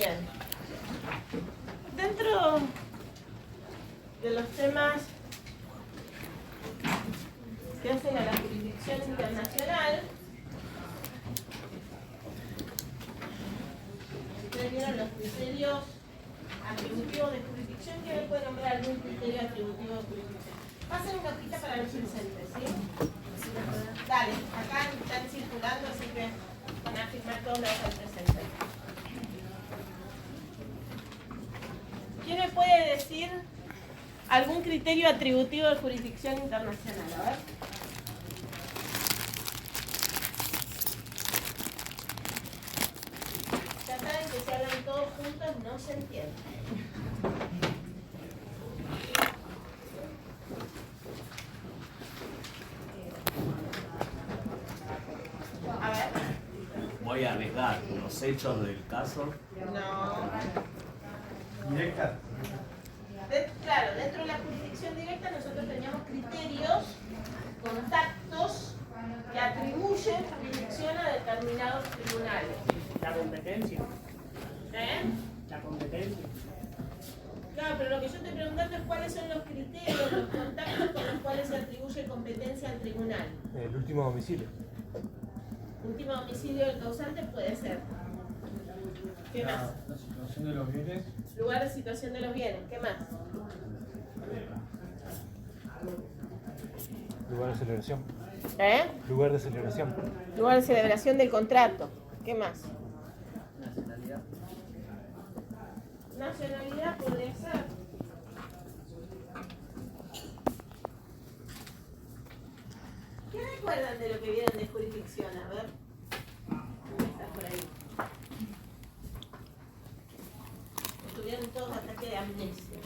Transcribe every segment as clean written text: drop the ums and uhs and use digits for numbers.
Bien. Dentro de los temas que hacen a la jurisdicción internacional, ustedes vieron los criterios atributivos de jurisdicción. ¿Quién me puede nombrar algún criterio atributivo de jurisdicción? Pasen una hojita para los presentes, ¿sí? Dale, acá están circulando, así que van a firmar todos los al presente. ¿Quién me puede decir algún criterio atributivo de jurisdicción internacional? A ver. Ya saben que si hablan todos juntos no se entiende. A ver. Voy a arriesgar los hechos del caso. No. ¿Directa? Claro, dentro de la jurisdicción directa nosotros teníamos criterios, contactos que atribuyen jurisdicción a determinados tribunales. La competencia. La competencia. Claro, pero lo que yo te preguntando es cuáles son los criterios, los contactos con los cuales se atribuye competencia al tribunal. El último domicilio. Último domicilio del causante puede ser. ¿Qué más? La situación de los bienes. Lugar de situación de los bienes. ¿Qué más? Lugar de celebración. Lugar de celebración del contrato. ¿Qué más? Nacionalidad podría ser. ¿Qué recuerdan de lo que vieron de jurisdicción? A ver. Está por ahí. Tuvieron todos ataques de amnesia.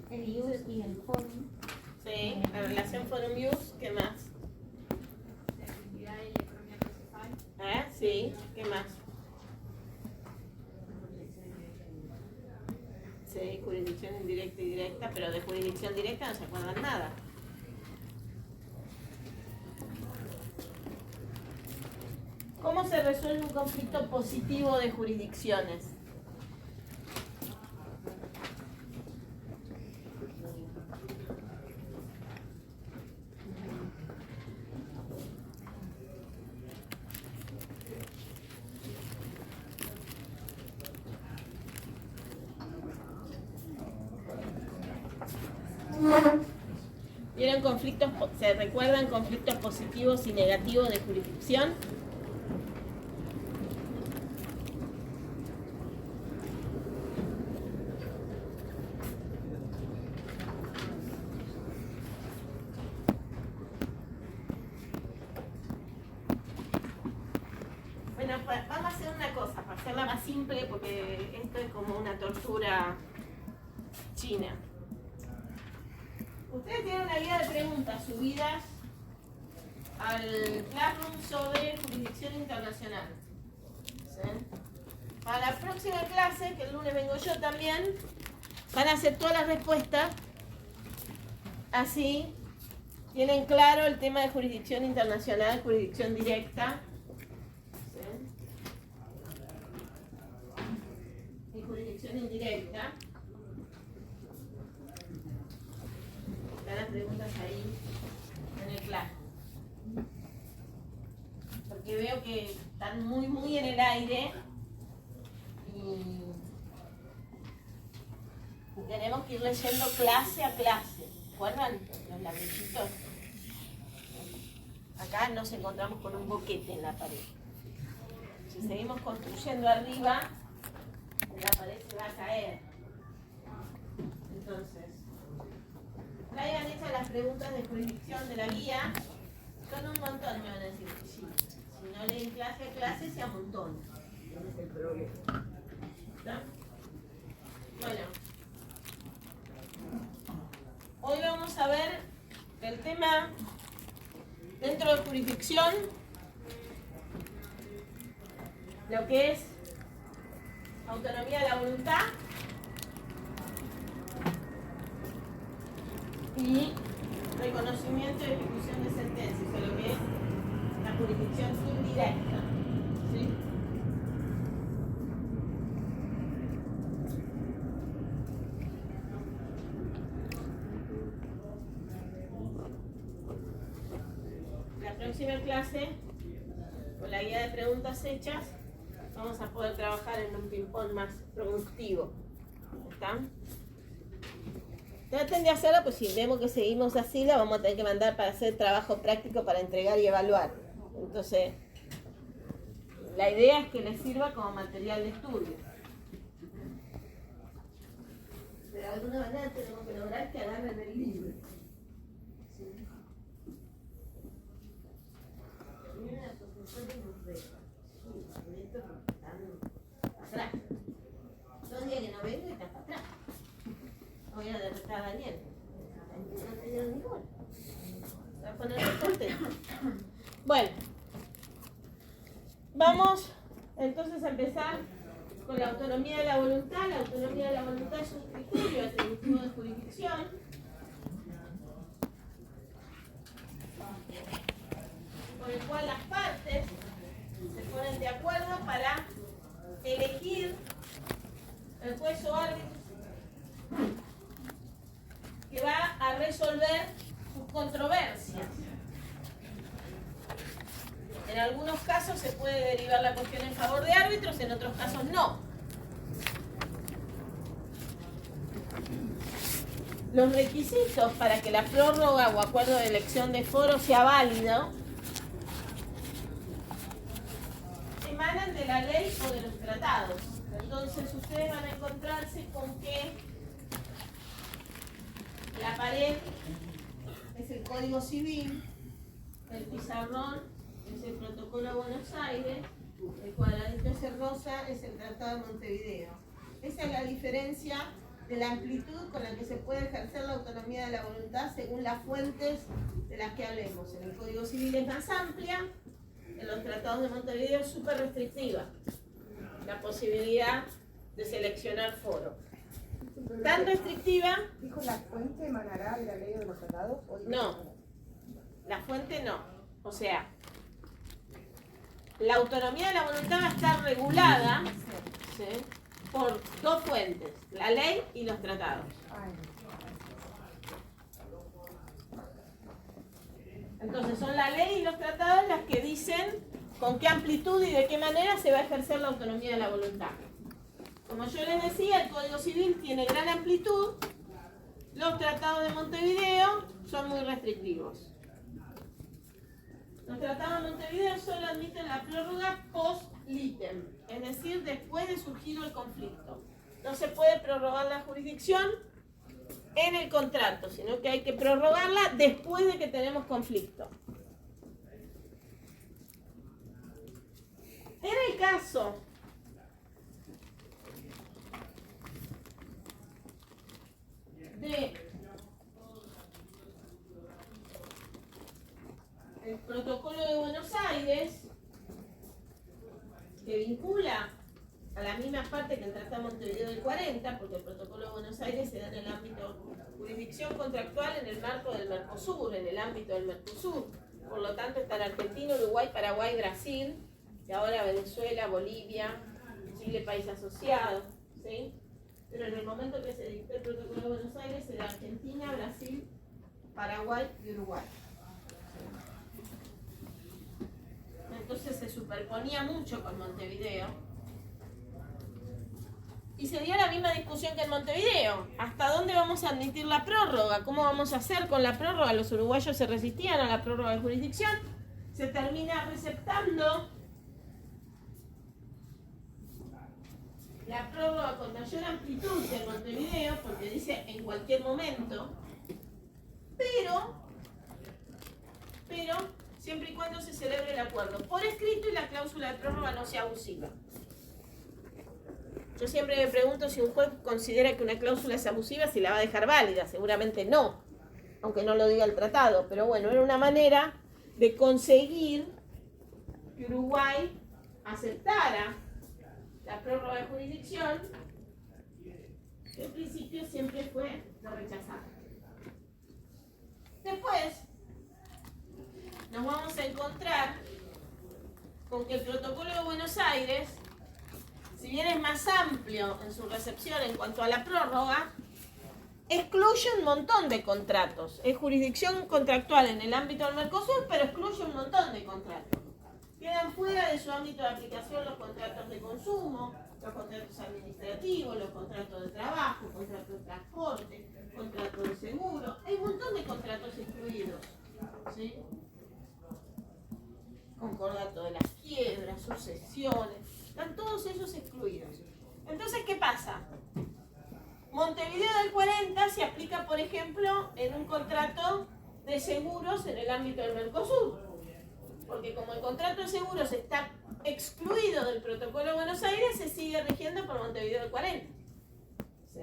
El use y el forum. Sí, la relación forum-use, ¿qué más? Sí, ¿qué más? Sí, jurisdicción indirecta y directa, pero de jurisdicción directa no se acuerdan nada. ¿Cómo se resuelve un conflicto positivo de jurisdicciones? ¿Vieron conflictos? ¿Se recuerdan conflictos positivos y negativos de jurisdicción? Bueno, vamos a hacer una cosa, para hacerla más simple, porque esto es como una tortura china. Ustedes tienen una guía de preguntas subidas al Classroom sobre jurisdicción internacional. ¿Sí? Para la próxima clase, que el lunes vengo yo también, van a hacer todas las respuestas. Así tienen claro el tema de jurisdicción internacional, jurisdicción directa. ¿Sí? Y jurisdicción indirecta. Están las preguntas ahí en el claro. Porque veo que están muy en el aire y tenemos que ir leyendo clase a clase. ¿Recuerdan los labrecitos? Acá nos encontramos con un boquete en la pared. Si seguimos construyendo arriba, la pared se va a caer. Entonces, traigan hechas las preguntas de jurisdicción de la guía. Son un montón, me van a decir. Sí. Si no leen clase a clase, se amontonan. Ese es el problema. ¿Está? Bueno. Hoy vamos a ver el tema dentro de jurisdicción. lo que es autonomía de la voluntad y reconocimiento y ejecución de sentencias, o lo que es la jurisdicción indirecta. ¿Sí? La próxima clase, con la guía de preguntas hechas, vamos a poder trabajar en un ping-pong más productivo. ¿Está? Traten de hacerlo, pues si vemos que seguimos así, la vamos a tener que mandar para hacer trabajo práctico para entregar y evaluar. Entonces, la idea es que les sirva como material de estudio. De alguna manera tenemos que lograr que agarren el libro. Mira, los profesores nos dejan. Atrás. 2 días que no vengo y están para atrás. Voy a derrotar a Daniel. No te dieron ni bola. Se va a poner muy contento. Bueno. Vamos entonces a empezar con la autonomía de la voluntad. La autonomía de la voluntad es un criterio atributivo de jurisdicción. Con el cual las partes se ponen de acuerdo para elegir el juez o árbitro que va a resolver sus controversias. En algunos casos se puede derivar la cuestión en favor de árbitros, en otros casos no. Los requisitos para que la prórroga o acuerdo de elección de foro sea válido emanan de la ley o de los tratados. Entonces ustedes van a encontrarse con que la pared es el Código Civil, el pizarrón es el Protocolo de Buenos Aires, el cuadradito ese rosa es el Tratado de Montevideo. Esa es la diferencia de la amplitud con la que se puede ejercer la autonomía de la voluntad según las fuentes de las que hablemos. En el Código Civil es más amplia, en los Tratados de Montevideo es súper restrictiva la posibilidad de seleccionar foro. Tan restrictiva. ¿Dijo la fuente emanará de la ley o de los tratados? No, la fuente no. O sea, la autonomía de la voluntad va a estar regulada, ¿sí?, por 2 fuentes, la ley y los tratados. Entonces son la ley y los tratados las que dicen con qué amplitud y de qué manera se va a ejercer la autonomía de la voluntad. Como yo les decía, el Código Civil tiene gran amplitud, los tratados de Montevideo son muy restrictivos. Los tratados de Montevideo solo admiten la prórroga post-litem, es decir, después de surgido el conflicto. No se puede prorrogar la jurisdicción en el contrato, sino que hay que prorrogarla después de que tenemos conflicto. En el caso de el Protocolo de Buenos Aires, que vincula a la misma parte que el Tratado de Montevideo del 40, porque el Protocolo de Buenos Aires se da en el ámbito jurisdicción contractual en el marco del Mercosur, en el ámbito del Mercosur. Por lo tanto, están Argentina, Uruguay, Paraguay, Brasil, y ahora Venezuela, Bolivia, Chile, país asociado, ¿sí? Pero en el momento que se dictó el Protocolo de Buenos Aires, era Argentina, Brasil, Paraguay y Uruguay. Entonces se superponía mucho con Montevideo. Y se dio la misma discusión que en Montevideo. ¿Hasta dónde vamos a admitir la prórroga? ¿Cómo vamos a hacer con la prórroga? Los uruguayos se resistían a la prórroga de jurisdicción. Se termina receptando la prórroga con mayor amplitud que en Montevideo, porque dice en cualquier momento, pero siempre y cuando se celebre el acuerdo por escrito y la cláusula de prórroga no sea abusiva. Yo siempre me pregunto si un juez considera que una cláusula es abusiva, si la va a dejar válida. Seguramente no, aunque no lo diga el tratado. Pero bueno, era una manera de conseguir que Uruguay aceptara la prórroga de jurisdicción, el principio siempre fue de rechazar. Después nos vamos a encontrar con que el Protocolo de Buenos Aires, si bien es más amplio en su recepción en cuanto a la prórroga, excluye un montón de contratos. Es jurisdicción contractual en el ámbito del Mercosur, pero excluye un montón de contratos. Quedan fuera de su ámbito de aplicación los contratos de consumo, los contratos administrativos, los contratos de trabajo, contratos de transporte, contratos de seguro. Hay un montón de contratos excluidos, ¿sí? Concordato de las quiebras, sucesiones, están todos esos excluidos. Entonces, ¿qué pasa? Montevideo del 40 se aplica, por ejemplo, en un contrato de seguros en el ámbito del Mercosur. Porque como el contrato de seguros está excluido del Protocolo de Buenos Aires, se sigue rigiendo por Montevideo del 40. ¿Sí?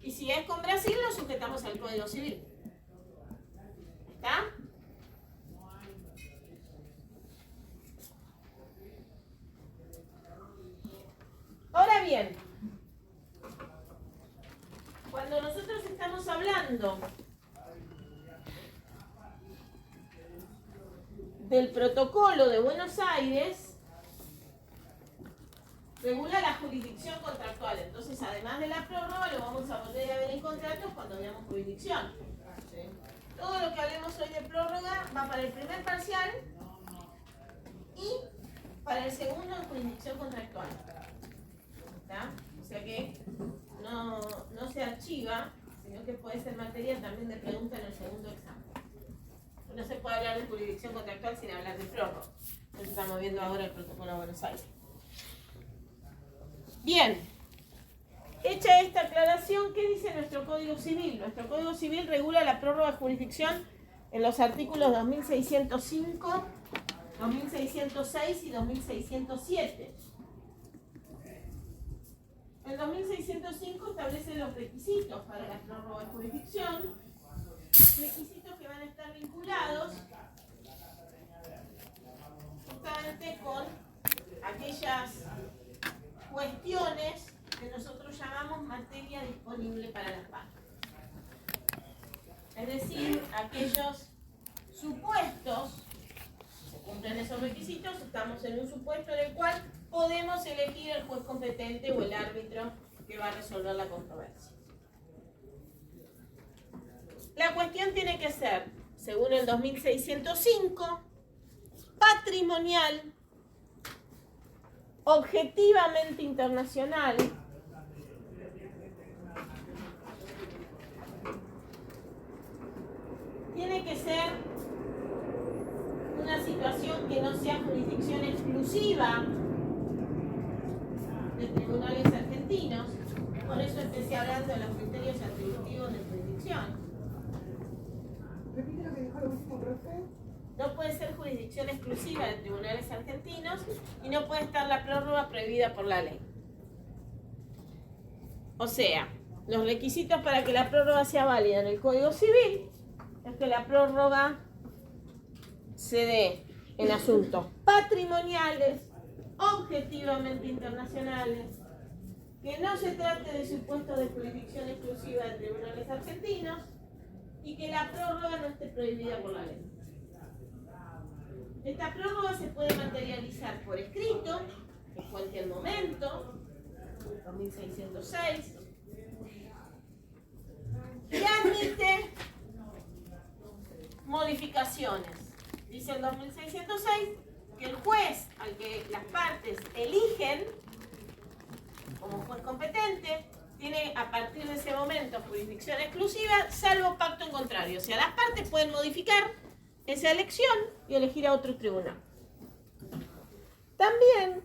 Y si es con Brasil, lo sujetamos al Código Civil. ¿Está? Ahora bien, cuando nosotros estamos hablando del Protocolo de Buenos Aires, regula la jurisdicción contractual. Entonces, además de la prórroga, lo vamos a volver a ver en contratos cuando veamos jurisdicción. ¿Sí? Todo lo que hablemos hoy de prórroga va para el primer parcial y para el segundo en jurisdicción contractual. ¿Está? O sea que no se archiva, sino que puede ser materia también de pregunta en el segundo examen. No se puede hablar de jurisdicción contractual sin hablar de prórroga. Eso estamos viendo ahora el Protocolo de Buenos Aires. Bien, hecha esta aclaración, ¿qué dice nuestro Código Civil? Nuestro Código Civil regula la prórroga de jurisdicción en los artículos 2605, 2606 y 2607. El 2605 establece los requisitos para la prórroga de jurisdicción, requisitos que van a estar vinculados justamente con aquellas cuestiones que nosotros llamamos materia disponible para las partes. Es decir, aquellos supuestos, se cumplen esos requisitos, estamos en un supuesto en el cual podemos elegir el juez competente o el árbitro que va a resolver la controversia. La cuestión tiene que ser, según el 2605, patrimonial, objetivamente internacional, tiene que ser una situación que no sea jurisdicción exclusiva de tribunales argentinos. Por eso empecé hablando de los criterios atributivos de jurisdicción. Repite lo que dijo lo último, profe. No puede ser jurisdicción exclusiva de tribunales argentinos y no puede estar la prórroga prohibida por la ley. O sea, los requisitos para que la prórroga sea válida en el Código Civil es que la prórroga se dé en asuntos patrimoniales, objetivamente internacionales, que no se trate de supuestos de jurisdicción exclusiva de tribunales argentinos y que la prórroga no esté prohibida por la ley. Esta prórroga se puede materializar por escrito, en cualquier momento, 2606, y admite modificaciones. Dice el 2606 que el juez al que las partes eligen como juez competente tiene a partir de ese momento jurisdicción exclusiva, salvo pacto en contrario. O sea, las partes pueden modificar esa elección y elegir a otro tribunal. También,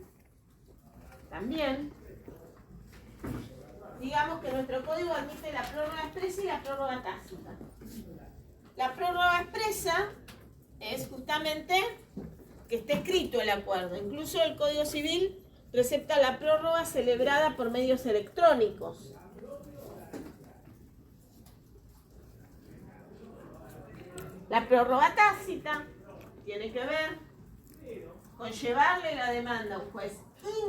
digamos que nuestro código admite la prórroga expresa y la prórroga tácita. La prórroga expresa es justamente que esté escrito el acuerdo. Incluso el Código Civil recepta la prórroga celebrada por medios electrónicos. La prórroga tácita tiene que ver con llevarle la demanda a un juez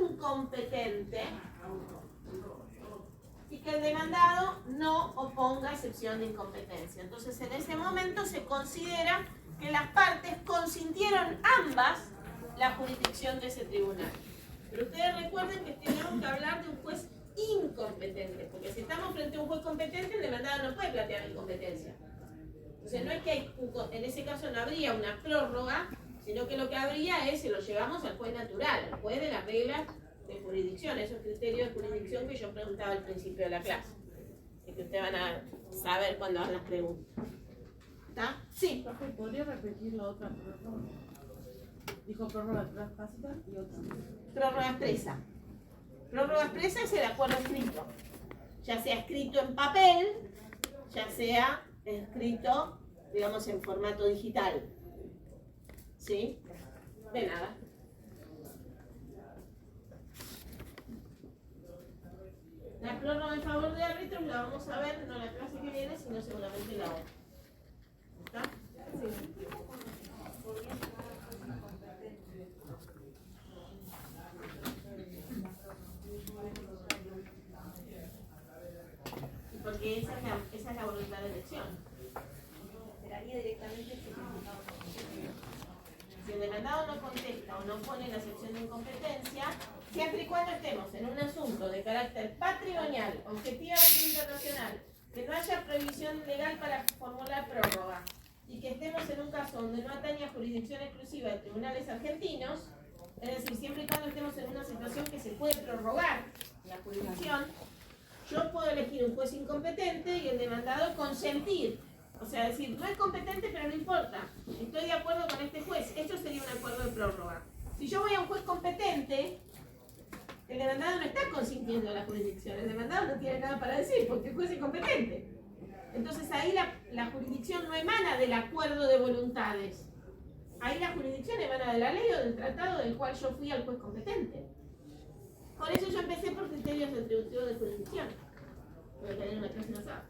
incompetente y que el demandado no oponga excepción de incompetencia. Entonces, en ese momento se considera que las partes consintieron ambas la jurisdicción de ese tribunal. Pero ustedes recuerden que tenemos que hablar de un juez incompetente, porque si estamos frente a un juez competente, el demandado no puede plantear incompetencia. Entonces, no es que en ese caso no habría una prórroga, sino que lo que habría es, se lo llevamos al juez natural, al juez de las reglas de jurisdicción, esos criterios de jurisdicción que yo preguntaba al principio de la clase, y que ustedes van a saber cuando hagan las preguntas. ¿Está? Sí. Profe, ¿podría repetir la otra prórroga? Dijo prórroga tácita y otra. Prórroga expresa. Prórroga expresa es el acuerdo escrito. Ya sea escrito en papel, ya sea escrito, digamos, en formato digital. ¿Sí? De nada. La prórroga en favor de árbitros la vamos a ver no la clase que viene, sino seguramente la otra. ¿Está? Sí. Porque esa es la voluntad de elección. Esperaría directamente si el demandado no contesta o no pone la excepción de incompetencia, siempre y cuando estemos en un asunto de carácter patrimonial, objetivamente internacional, que no haya prohibición legal para formular prórroga y que estemos en un caso donde no atañe a jurisdicción exclusiva de tribunales argentinos, es decir, siempre y cuando estemos en una situación que se puede prorrogar la jurisdicción, yo puedo elegir un juez incompetente y el demandado consentir. O sea, decir, no es competente, pero no importa. Estoy de acuerdo con este juez. Esto sería un acuerdo de prórroga. Si yo voy a un juez competente, el demandado no está consintiendo la jurisdicción. El demandado no tiene nada para decir porque el juez es incompetente. Entonces ahí la jurisdicción no emana del acuerdo de voluntades. Ahí la jurisdicción emana de la ley o del tratado del cual yo fui al juez competente. Por eso yo empecé por criterios retributivos de jurisdicción. Porque tener una clase más abajo.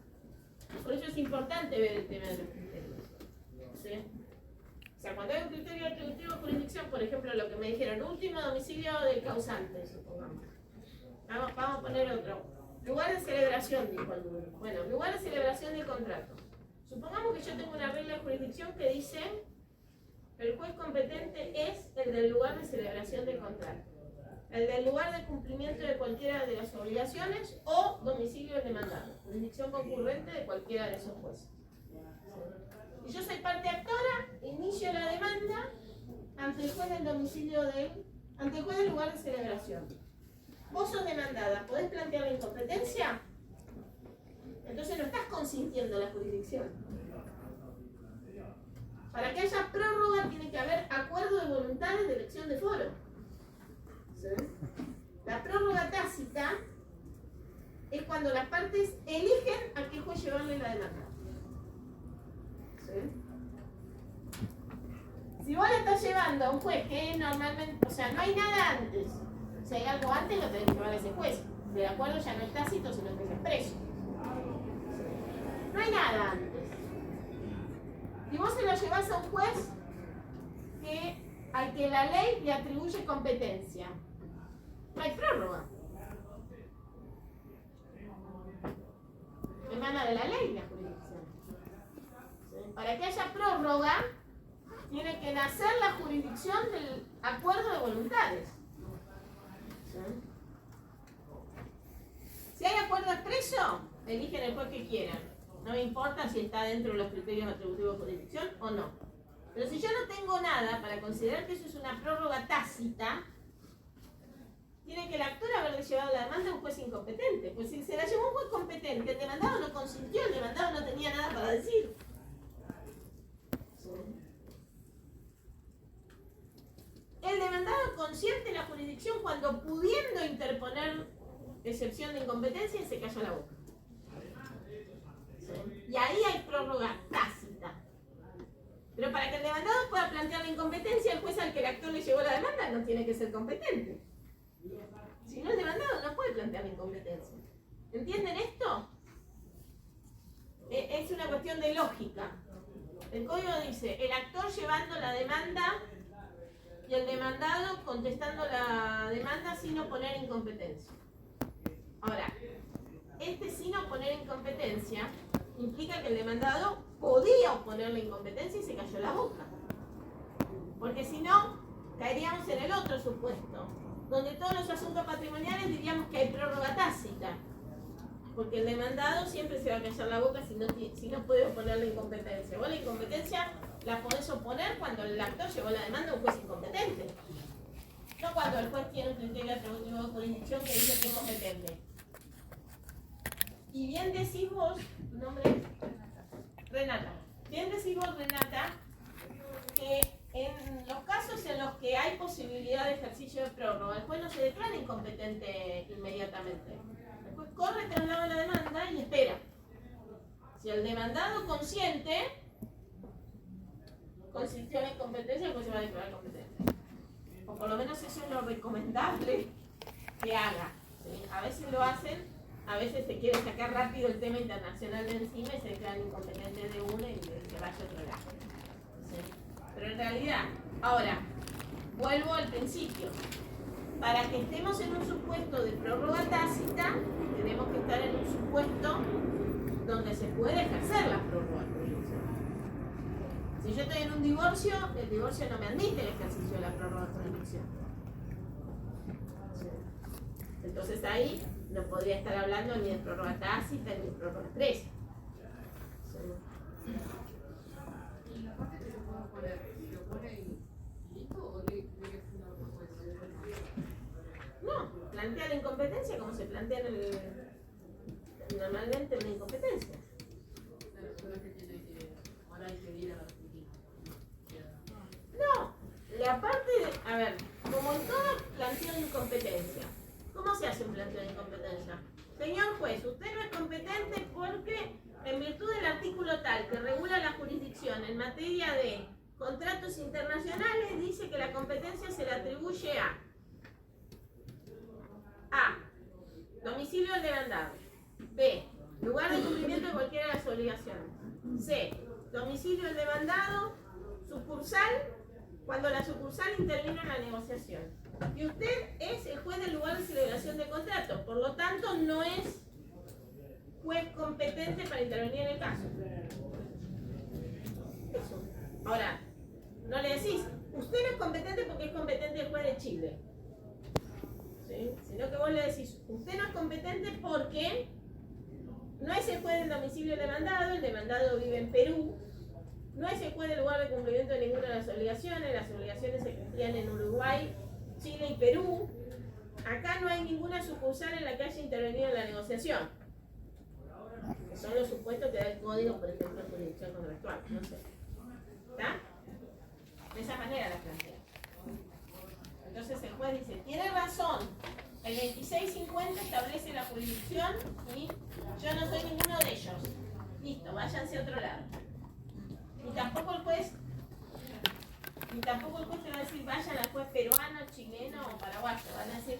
Por eso es importante ver el tema de los criterios. ¿Sí? O sea, cuando hay un criterio retributivo de jurisdicción, por ejemplo, lo que me dijeron, último domicilio del causante, supongamos. Vamos a poner otro. Lugar de celebración, dijo alguno. Bueno, lugar de celebración del contrato. Supongamos que yo tengo una regla de jurisdicción que dice el juez competente es el del lugar de celebración del contrato, el del lugar de cumplimiento de cualquiera de las obligaciones o domicilio del demandado, jurisdicción concurrente de cualquiera de esos jueces. Si yo soy parte actora, inicio la demanda ante el juez del domicilio ante el juez del lugar de celebración. Vos sos demandada, ¿podés plantear la incompetencia? Entonces no estás consintiendo la jurisdicción. Para que haya prórroga tiene que haber acuerdo de voluntades de elección de foro. ¿Sí? La prórroga tácita es cuando las partes eligen a qué juez llevarle la demanda. ¿Sí? Si vos le estás llevando a un juez que normalmente, o sea, no hay nada antes. Si hay algo antes, lo tenés que llevar a ese juez. El acuerdo ya no es tácito, sino que es expreso. No hay nada antes. Y vos se lo llevas a un juez al que la ley le atribuye competencia. No hay prórroga. Emana de la ley la jurisdicción. ¿Sí? Para que haya prórroga, tiene que nacer la jurisdicción del acuerdo de voluntades. ¿Sí? Si hay acuerdo expreso, eligen el juez que quieran. No me importa si está dentro de los criterios atributivos de jurisdicción o no. Pero si yo no tengo nada para considerar que eso es una prórroga tácita, tiene que el actor haberle llevado la demanda a un juez incompetente. Pues si se la llevó un juez competente, el demandado no consintió, el demandado no tenía nada para decir. El demandado consiente la jurisdicción cuando, pudiendo interponer excepción de incompetencia, se calla la boca. Y ahí hay prórroga tácita. Pero para que el demandado pueda plantear la incompetencia, el juez al que el actor le llevó la demanda no tiene que ser competente. Si no, el demandado no puede plantear la incompetencia. ¿Entienden esto? Es una cuestión de lógica. El código dice, el actor llevando la demanda y el demandado contestando la demanda sin oponer incompetencia. Ahora, este sin oponer incompetencia implica que el demandado podía oponer la incompetencia y se cayó la boca. Porque si no, caeríamos en el otro supuesto, donde todos los asuntos patrimoniales diríamos que hay prórroga tácita. Porque el demandado siempre se va a callar la boca si no puede oponer la incompetencia. Vos la incompetencia la podés oponer cuando el actor llevó la demanda a un juez incompetente. No cuando el juez tiene un criterio atributivo de jurisdicción que dice que es competente. Y bien decís vos, ¿tu nombre es? Renata. Bien decís vos, Renata, que en los casos en los que hay posibilidad de ejercicio de prórroga, el juez no se declara incompetente inmediatamente. El juez corre tras la demanda y espera. Si el demandado consiente, consistió en incompetencia, el juez se va a declarar competente. O por lo menos eso es lo recomendable que haga. ¿Sí? A veces lo hacen, a veces se quiere sacar rápido el tema internacional de encima y se declaran incompetentes de uno y se vaya a otro lado. ¿Sí? Pero en realidad, ahora, vuelvo al principio. Para que estemos en un supuesto de prórroga tácita, tenemos que estar en un supuesto donde se puede ejercer la prórroga jurisdiccional. Si yo estoy en un divorcio, el divorcio no me admite el ejercicio de la prórroga jurisdiccional. Entonces ahí no podría estar hablando ni de prórroga tácita ni de prórroga expresa. ¿Y la parte que se puede oponer, se opone y listo o tiene que ser una propuesta? No, plantea la incompetencia como se plantea normalmente una incompetencia. Claro, solo que tiene que, ahora hay que ir a la Argentina. No, la parte de, a ver, como en todo planteo de incompetencia, ¿cómo se hace un planteo de incompetencia? Señor juez, usted no es competente porque en virtud del artículo tal que regula la jurisdicción en materia de contratos internacionales dice que la competencia se le atribuye a domicilio del demandado, B, lugar de cumplimiento de cualquiera de las obligaciones, C, domicilio del demandado, sucursal, cuando la sucursal intervino en la negociación. Y usted es el juez del lugar de celebración de contrato, por lo tanto no es juez competente para intervenir en el caso. Eso. Ahora, no le decís, usted no es competente porque es competente el juez de Chile. ¿Sí? Sino que vos le decís, usted no es competente porque no es el juez del domicilio del demandado, el demandado vive en Perú, no es el juez del lugar de cumplimiento de ninguna de las obligaciones se cumplían en Uruguay, Chile y Perú. Acá no hay ninguna sucursal en la que haya intervenido en la negociación. Que son los supuestos que da el código, por ejemplo, de jurisdicción contractual. No sé. ¿Está? De esa manera la plantea. Entonces el juez dice, tiene razón, el 2650 establece la jurisdicción y yo no soy ninguno de ellos. Listo, váyanse a otro lado. Y tampoco el juez te va a decir, vayan al juez peruano, chileno o paraguayo. Van a decir,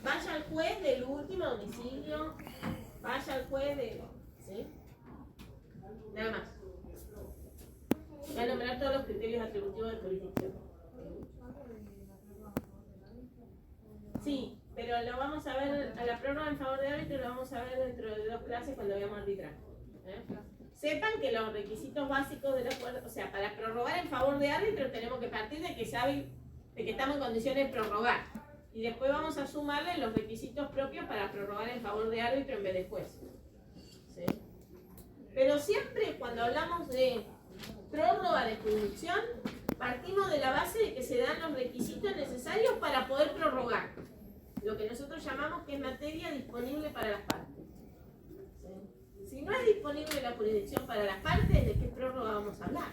vaya al juez del último domicilio, vaya al juez de... ¿Sí? Nada más. Voy a nombrar todos los criterios atributivos de jurisdicción. Sí, pero lo vamos a ver, a la prórroga en favor de árbitro lo vamos a ver dentro de 2 clases cuando veamos arbitraje. Sepan que los requisitos básicos del acuerdo, o sea, para prorrogar en favor de árbitro tenemos que partir de que estamos en condiciones de prorrogar. Y después vamos a sumarle los requisitos propios para prorrogar en favor de árbitro en vez de juez. ¿Sí? Pero siempre cuando hablamos de prórroga de jurisdicción, partimos de la base de que se dan los requisitos necesarios para poder prorrogar. Lo que nosotros llamamos que es materia disponible para las partes. ¿Sí? Si no es disponible la jurisdicción para las partes, ¿de qué prórroga vamos a hablar?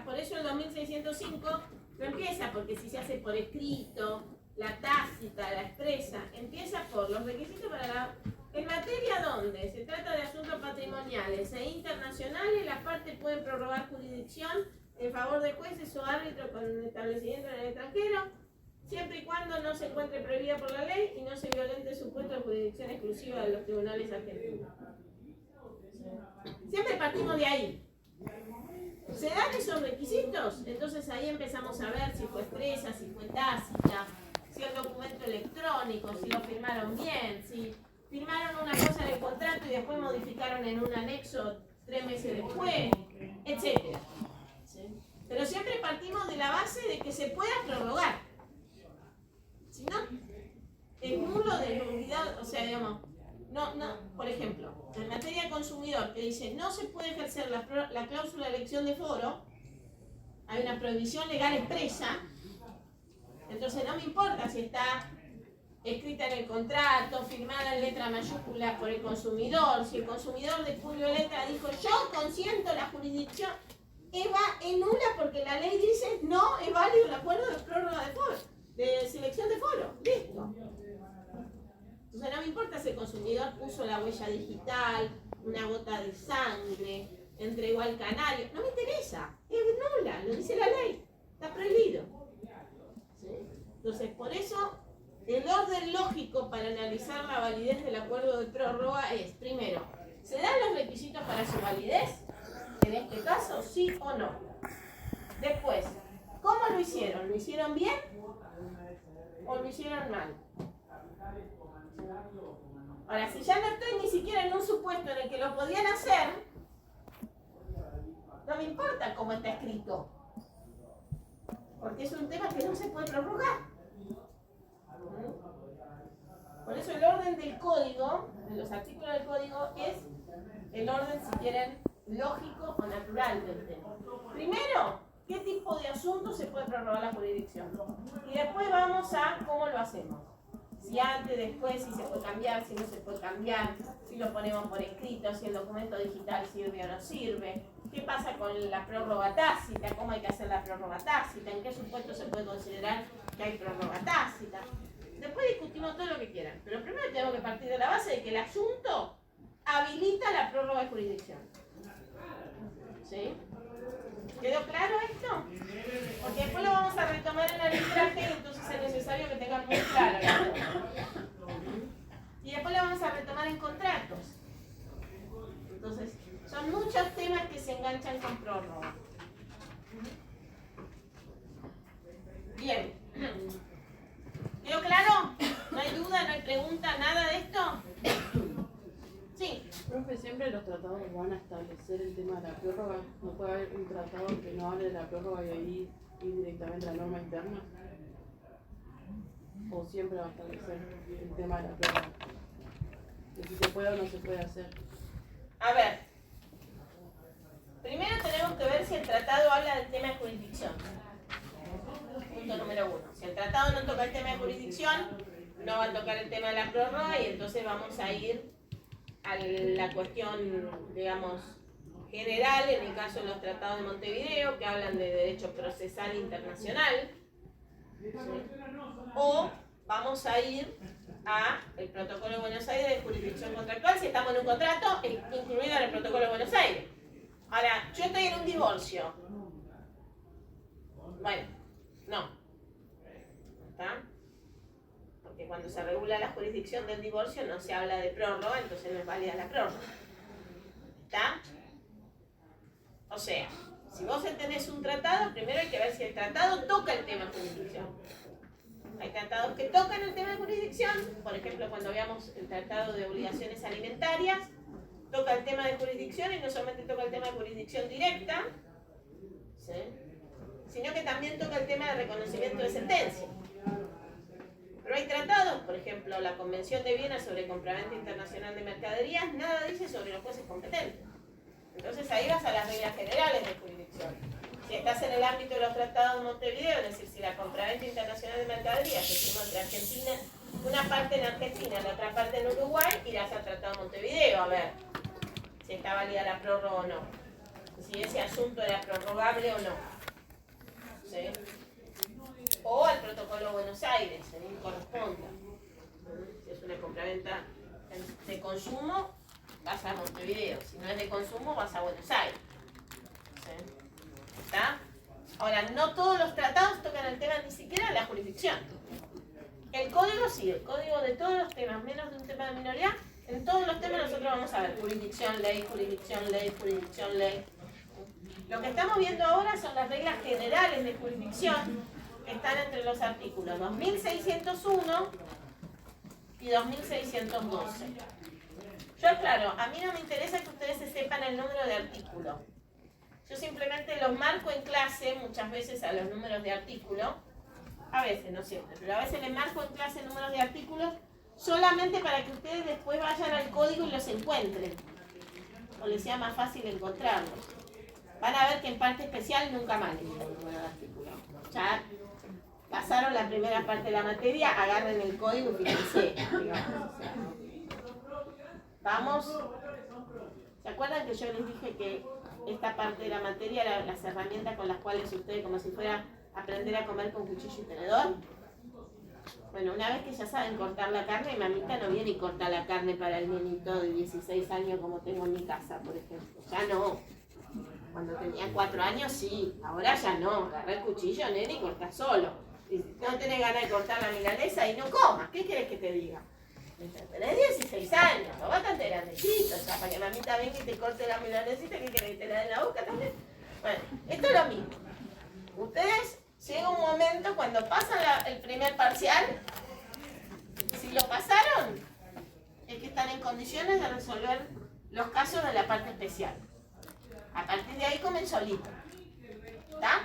Por eso el 2605 no empieza porque si se hace por escrito, la tácita, la expresa, empieza por los requisitos para la... En materia donde se trata de asuntos patrimoniales e internacionales, las partes pueden prorrogar jurisdicción en favor de jueces o árbitros con establecimiento en el extranjero, siempre y cuando no se encuentre prohibida por la ley y no se violente el supuesto de jurisdicción exclusiva de los tribunales argentinos. Siempre partimos de ahí. ¿Se dan esos requisitos? Entonces ahí empezamos a ver si fue expresa, si fue tácita, si el documento electrónico, si lo firmaron bien, si firmaron una cosa en el contrato y después modificaron en un anexo 3 meses después, etc. ¿Sí? Pero siempre partimos de la base de que se pueda prorrogar. Si no, es nulo de nulidad, o sea, digamos, no, por ejemplo, en materia de consumidor que dice no se puede ejercer la cláusula de elección de foro, hay una prohibición legal expresa, entonces no me importa si está escrita en el contrato, firmada en letra mayúscula por el consumidor, si el consumidor de puño y letra dijo yo consiento la jurisdicción, es nula porque la ley dice no es válido el acuerdo de prórroga de foro, de selección de foro, listo. Entonces no me importa si el consumidor puso la huella digital, una gota de sangre, entregó al canario, no me interesa, es nula, lo dice la ley, está prohibido. ¿Sí? Entonces por eso el orden lógico para analizar la validez del acuerdo de prórroga es, primero, ¿se dan los requisitos para su validez? En este caso, sí o no. Después, ¿cómo lo hicieron? ¿Lo hicieron bien o lo hicieron mal? Ahora, si ya no estoy ni siquiera en un supuesto en el que lo podían hacer, no me importa cómo está escrito, porque es un tema que no se puede prorrogar. Por eso el orden del código, de los artículos del código, es el orden, si quieren, lógico o natural del tema. Primero, ¿qué tipo de asunto se puede prorrogar la jurisdicción? Y después vamos a cómo lo hacemos. Si antes, después, si se puede cambiar, si no se puede cambiar, si lo ponemos por escrito, si el documento digital sirve o no sirve, qué pasa con la prórroga tácita, cómo hay que hacer la prórroga tácita, en qué supuesto se puede considerar que hay prórroga tácita. Después discutimos todo lo que quieran, pero primero tenemos que partir de la base de que el asunto habilita la prórroga de jurisdicción. ¿Sí? ¿Quedó claro esto? Porque después lo vamos a retomar en arbitraje y entonces es necesario que tengan muy claro esto. Y después lo vamos a retomar en contratos. Entonces, son muchos temas que se enganchan con prórroga. Bien. ¿Quedó claro? ¿No hay duda, no hay pregunta, nada de esto? Sí. Profe, siempre los tratados van a establecer el tema de la prórroga. ¿No puede haber un tratado que no hable de la prórroga y ahí ir directamente a la norma interna? ¿O siempre va a establecer el tema de la prórroga? De si se puede o no se puede hacer. A ver. Primero tenemos que ver si el tratado habla del tema de jurisdicción. Punto número 1. Si el tratado no toca el tema de jurisdicción, no va a tocar el tema de la prórroga y entonces vamos a ir a la cuestión, digamos, general, en el caso de los tratados de Montevideo, que hablan de derecho procesal internacional, ¿sí? O vamos a ir a el protocolo de Buenos Aires de jurisdicción contractual, si estamos en un contrato, incluido en el protocolo de Buenos Aires. Ahora, yo estoy en un divorcio. Bueno, no. ¿Está? Porque cuando se regula la jurisdicción del divorcio no se habla de prórroga, entonces no es válida la prórroga. ¿Está? O sea, si vos tenés un tratado, primero hay que ver si el tratado toca el tema de jurisdicción. Hay tratados que tocan el tema de jurisdicción, por ejemplo, cuando veamos el tratado de obligaciones alimentarias, toca el tema de jurisdicción y no solamente toca el tema de jurisdicción directa, ¿sí?, sino que también toca el tema de reconocimiento de sentencia. Pero hay tratados, por ejemplo, la Convención de Viena sobre compraventa internacional de mercaderías, nada dice sobre los jueces competentes. Entonces ahí vas a las reglas generales de jurisdicción. Si estás en el ámbito de los tratados de Montevideo, es decir, si la compraventa internacional de mercaderías se firmó entre Argentina, una parte en Argentina, la otra parte en Uruguay, irás al tratado de Montevideo a ver si está válida la prórroga o no. Si ese asunto era prorrogable o no. ¿Sí? O al protocolo de Buenos Aires, según corresponda. Si es una compraventa de consumo, vas a Montevideo. Si no es de consumo, vas a Buenos Aires. ¿Sí? ¿Está? Ahora, no todos los tratados tocan el tema ni siquiera de la jurisdicción. El código sí, el código de todos los temas, menos de un tema de minoría, en todos los temas nosotros vamos a ver jurisdicción, ley, jurisdicción, ley, jurisdicción, ley. Lo que estamos viendo ahora son las reglas generales de jurisdicción que están entre los artículos 2601 y 2612. Yo, claro, a mí no me interesa que ustedes se sepan el número de artículo. Yo simplemente los marco en clase muchas veces a los números de artículo. A veces, no siempre, pero a veces les marco en clase números de artículos solamente para que ustedes después vayan al código y los encuentren. O les sea más fácil encontrarlos. Van a ver que en parte especial nunca más les digo el número de artículo. Ya pasaron la primera parte de la materia, agarren el código y fíjense. Digamos, o sea, vamos. ¿Se acuerdan que yo les dije que esta parte de la materia era las herramientas con las cuales ustedes, como si fuera aprender a comer con cuchillo y tenedor? Bueno, una vez que ya saben cortar la carne, mamita no viene y corta la carne para el nenito de 16 años como tengo en mi casa, por ejemplo. Ya no. Cuando tenía 4 años sí, ahora ya no. Agarré el cuchillo, nene, y corta solo. Y si no tenés ganas de cortar la milanesa y no comas, ¿qué querés que te diga? Tenés 16 años, no bastante grandecito, ya para que mamita venga y te corte la milanesita, ¿qué querés que te la dé en la boca también? Bueno, esto es lo mismo. Ustedes llega un momento cuando pasan el primer parcial, si lo pasaron, es que están en condiciones de resolver los casos de la parte especial. A partir de ahí comen solito. ¿Está?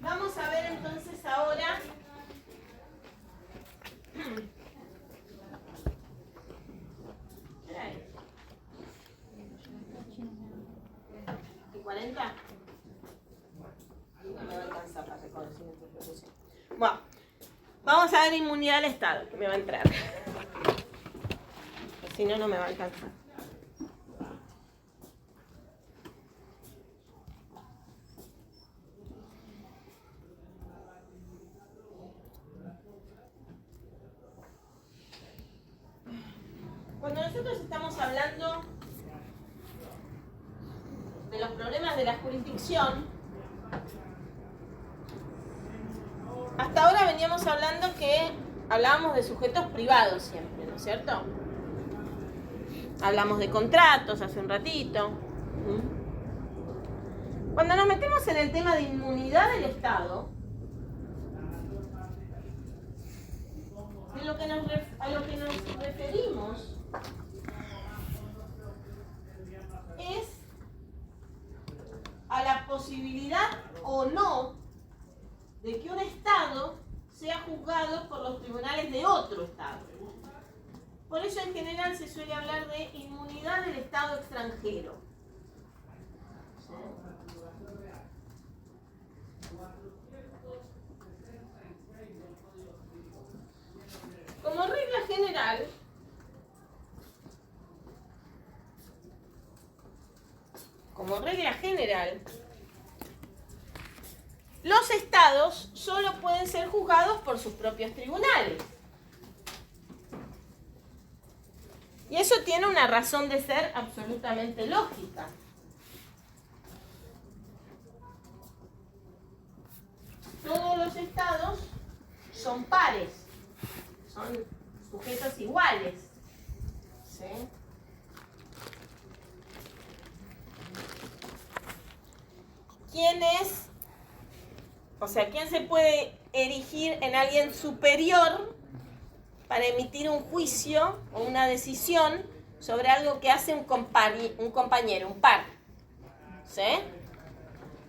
Vamos a ver entonces ahora ¿y 40? No me va a alcanzar para reconocimiento de profesión. Bueno, vamos a ver inmunidad al Estado, que me va a entrar. Si no, no me va a alcanzar. Cuando nosotros estamos hablando de los problemas de la jurisdicción, hasta ahora veníamos hablando que hablábamos de sujetos privados siempre, ¿no es cierto? Hablamos de contratos hace un ratito. Cuando nos metemos en el tema de inmunidad del Estado, a lo que nos referimos es a la posibilidad o no de que un Estado sea juzgado por los tribunales de otro Estado. Por eso en general se suele hablar de inmunidad del Estado extranjero. Como regla general, los estados solo pueden ser juzgados por sus propios tribunales. Y eso tiene una razón de ser absolutamente lógica. Todos los estados son pares, son sujetos iguales. ¿Sí? ¿Quién es? O sea, ¿quién se puede erigir en alguien superior para emitir un juicio o una decisión sobre algo que hace un compañero, un par? ¿Sí?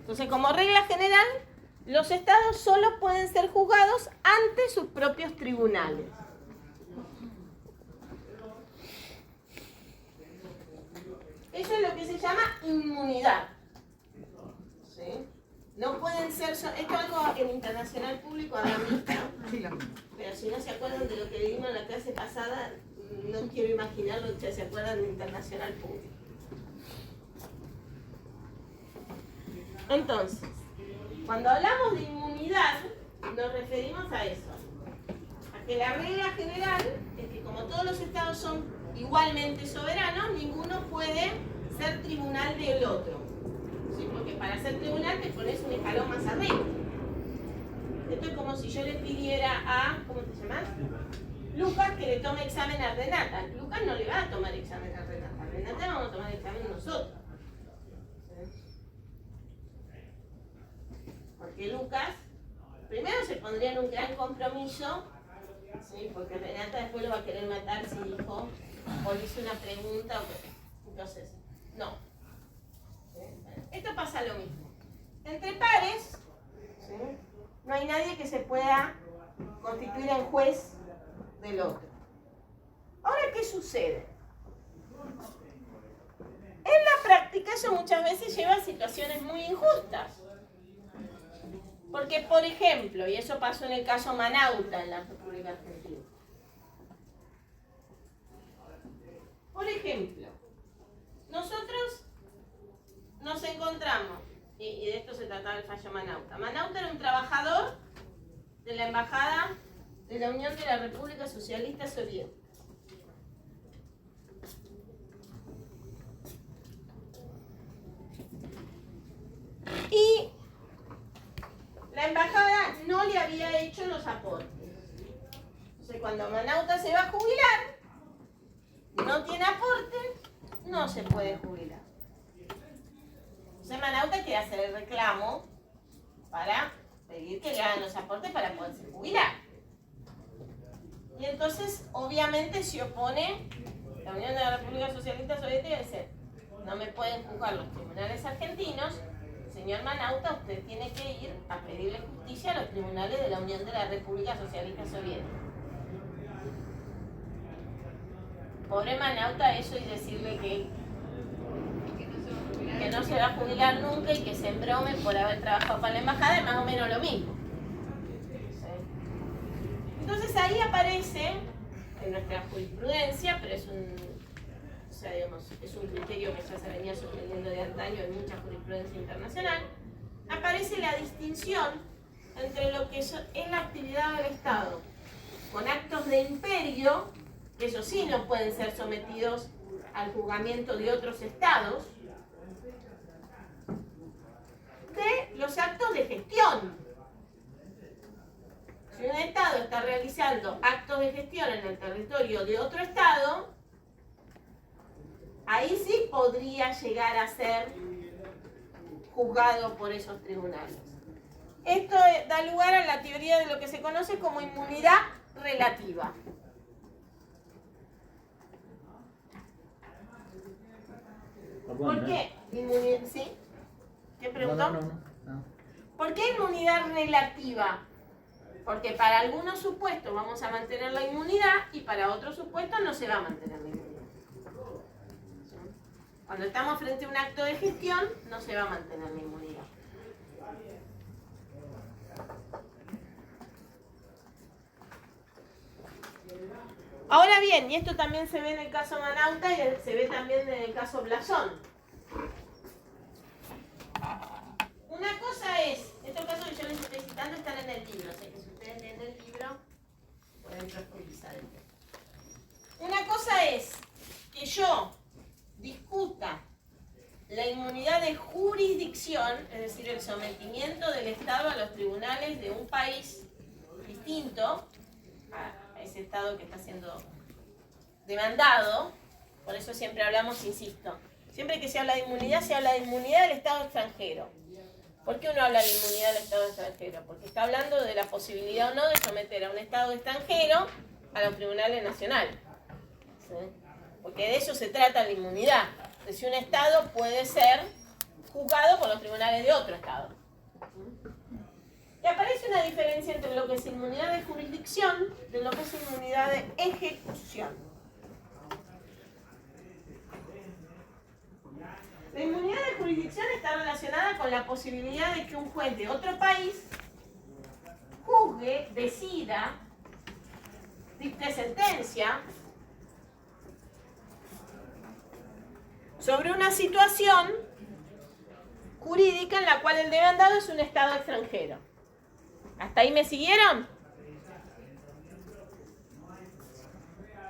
Entonces, como regla general, los estados solo pueden ser juzgados ante sus propios tribunales. Eso es lo que se llama inmunidad. ¿Sí? No pueden ser... Esto es algo en internacional público habrán visto. Pero si no se acuerdan de lo que vimos en la clase pasada, no quiero imaginar lo que se acuerdan de internacional público. Entonces, cuando hablamos de inmunidad, nos referimos a eso. A que la regla general es que como todos los estados son igualmente soberanos, ninguno puede ser tribunal del otro. ¿Sí? Porque para ser tribunal te pones un escalón más arriba. Esto es como si yo le pidiera a... ¿Cómo te llamas? Lucas que le tome examen a Renata. Lucas no le va a tomar examen a Renata. A Renata vamos a tomar examen nosotros. Porque Lucas primero se pondría en un gran compromiso, ¿sí? Porque Renata después lo va a querer matar si dijo o le hizo una pregunta. Entonces, no. Esto pasa lo mismo. Entre pares, ¿sí? No hay nadie que se pueda constituir en juez del otro. Ahora, ¿qué sucede? En la práctica eso muchas veces lleva a situaciones muy injustas. Porque, por ejemplo, y eso pasó en el caso Manauta en la República Argentina. Por ejemplo, nosotros nos encontramos, y de esto se trataba el fallo Manauta. Manauta era un trabajador de la Embajada de la Unión de la República Socialista Soviética. Y la embajada no le había hecho los aportes. Entonces, cuando Manauta se va a jubilar, no tiene aporte, no se puede jubilar. Entonces, Manauta quiere hacer el reclamo para pedir que le hagan los aportes para poderse jubilar. Y entonces, obviamente, se opone la Unión de la República Socialista Soviética y dice: no me pueden juzgar los tribunales argentinos. Señor Manauta, usted tiene que ir a pedirle justicia a los tribunales de la Unión de la República Socialista Soviética. Pobre Manauta, eso y decirle que no se va a jubilar nunca y que se embrome por haber trabajado para la embajada, es más o menos lo mismo. ¿Sí? Entonces ahí aparece en nuestra jurisprudencia, pero es un criterio que ya se venía sosteniendo de antaño en mucha jurisprudencia internacional, aparece la distinción entre lo que es la actividad del Estado con actos de imperio, que eso sí no pueden ser sometidos al juzgamiento de otros estados, de los actos de gestión. Si un estado está realizando actos de gestión en el territorio de otro estado, ahí sí podría llegar a ser juzgado por esos tribunales. Esto da lugar a la teoría de lo que se conoce como inmunidad relativa. ¿Por qué? ¿Sí? ¿Qué preguntó? No. ¿Por qué inmunidad relativa? Porque para algunos supuestos vamos a mantener la inmunidad y para otros supuestos no se va a mantener la inmunidad. Cuando estamos frente a un acto de gestión, no se va a mantener la inmunidad. Ahora bien, y esto también se ve en el caso Manauta y se ve también en el caso Blasón. Una cosa es, estos casos que yo les estoy citando están en el libro, o sea que si ustedes leen el libro, pueden profundizar en esto. Una cosa es que yo discuta la inmunidad de jurisdicción, es decir, el sometimiento del Estado a los tribunales de un país distinto a ese Estado que está siendo demandado. Por eso siempre hablamos, insisto, siempre que se habla de inmunidad, se habla de inmunidad del Estado extranjero. ¿Por qué uno habla de inmunidad del Estado extranjero? Porque está hablando de la posibilidad o no de someter a un Estado extranjero a los tribunales nacionales. ¿Sí? Porque de eso se trata la inmunidad. De si un Estado puede ser juzgado por los tribunales de otro Estado. Y aparece una diferencia entre lo que es inmunidad de jurisdicción y lo que es inmunidad de ejecución. La inmunidad de jurisdicción está relacionada con la posibilidad de que un juez de otro país juzgue, decida, dicte sentencia sobre una situación jurídica en la cual el demandado es un Estado extranjero. ¿Hasta ahí me siguieron?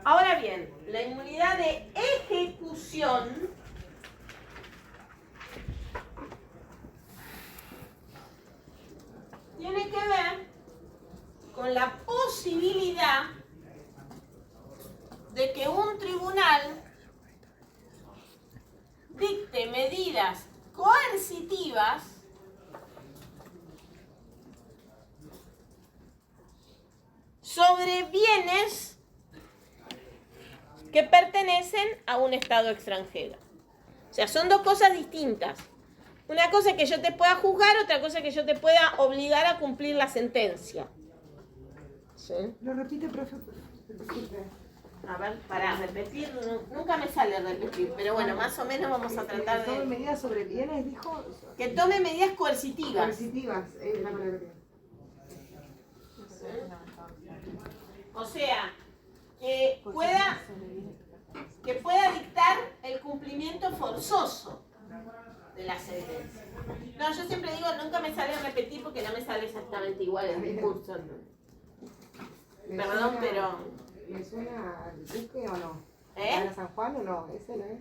Ahora bien, la inmunidad de ejecución tiene que ver con la posibilidad de que un tribunal dicte medidas coercitivas sobre bienes que pertenecen a un Estado extranjero. O sea, son dos cosas distintas. Una cosa es que yo te pueda juzgar, otra cosa es que yo te pueda obligar a cumplir la sentencia. ¿Sí? Lo repite, profe. Disculpe. A ver, para repetir, nunca me sale repetir, pero bueno, más o menos vamos a tratar ¿Tome de... medidas sobre bienes, dijo? Que tome medidas coercitivas. Coercitivas, es la palabra. O sea, que pueda dictar el cumplimiento forzoso de la sentencia. No, yo siempre digo, nunca me sale repetir porque no me sale exactamente igual el discurso. Perdón, pero... ¿Me suena al Duque o no? ¿Eh? ¿A San Juan o no? ¿Ese no es?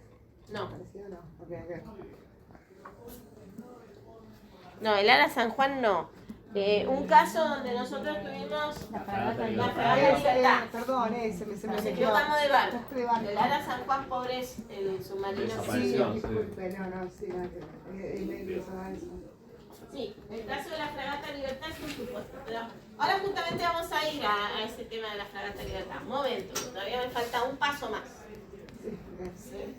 No. ¿Parecido o no? Ok. No, el Ara San Juan no. Un caso donde nosotros tuvimos la fragata Libertad. Perdón, se me Nos equivocamos de barco. de barco. El Ara San Juan, pobre, es el submarino. Sí, Desapareció. disculpe, sí, Sí, el caso de la fragata Libertad es un supuesto. Pero ahora justamente vamos a ir a ese tema de la fragata Libertad. Un momento, todavía me falta un paso más. ¿Sí?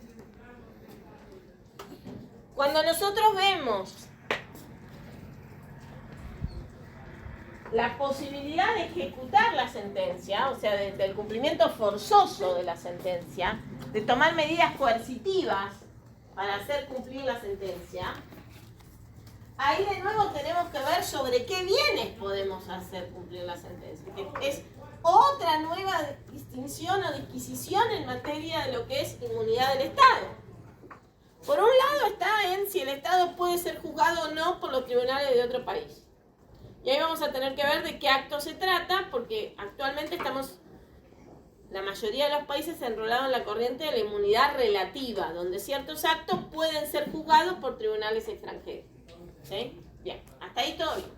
Cuando nosotros vemos la posibilidad de ejecutar la sentencia, o sea, del cumplimiento forzoso de la sentencia, de tomar medidas coercitivas para hacer cumplir la sentencia, ahí de nuevo tenemos que ver sobre qué bienes podemos hacer cumplir la sentencia, que es otra nueva distinción o disquisición en materia de lo que es inmunidad del Estado. Por un lado está en si el Estado puede ser juzgado o no por los tribunales de otro país. Y ahí vamos a tener que ver de qué acto se trata, porque actualmente estamos, la mayoría de los países enrolados en la corriente de la inmunidad relativa, donde ciertos actos pueden ser juzgados por tribunales extranjeros. ¿Sí? Bien, hasta ahí todo bien.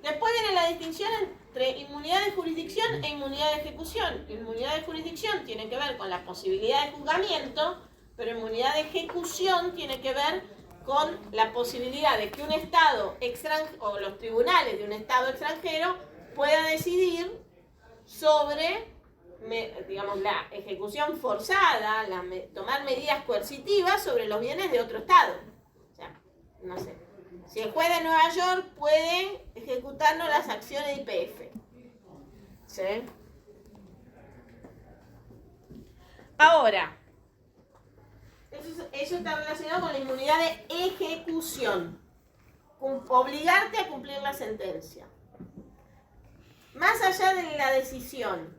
Después viene la distinción entre inmunidad de jurisdicción e inmunidad de ejecución. Inmunidad de jurisdicción tiene que ver con la posibilidad de juzgamiento, pero inmunidad de ejecución tiene que ver con la posibilidad de que un Estado extranjero o los tribunales de un Estado extranjero pueda decidir sobre, digamos, la ejecución forzada, tomar medidas coercitivas sobre los bienes de otro Estado. O sea, no sé. Si el juez de Nueva York puede ejecutarnos las acciones de YPF. ¿Sí? Ahora, eso está relacionado con la inmunidad de ejecución. Obligarte a cumplir la sentencia. Más allá de la decisión,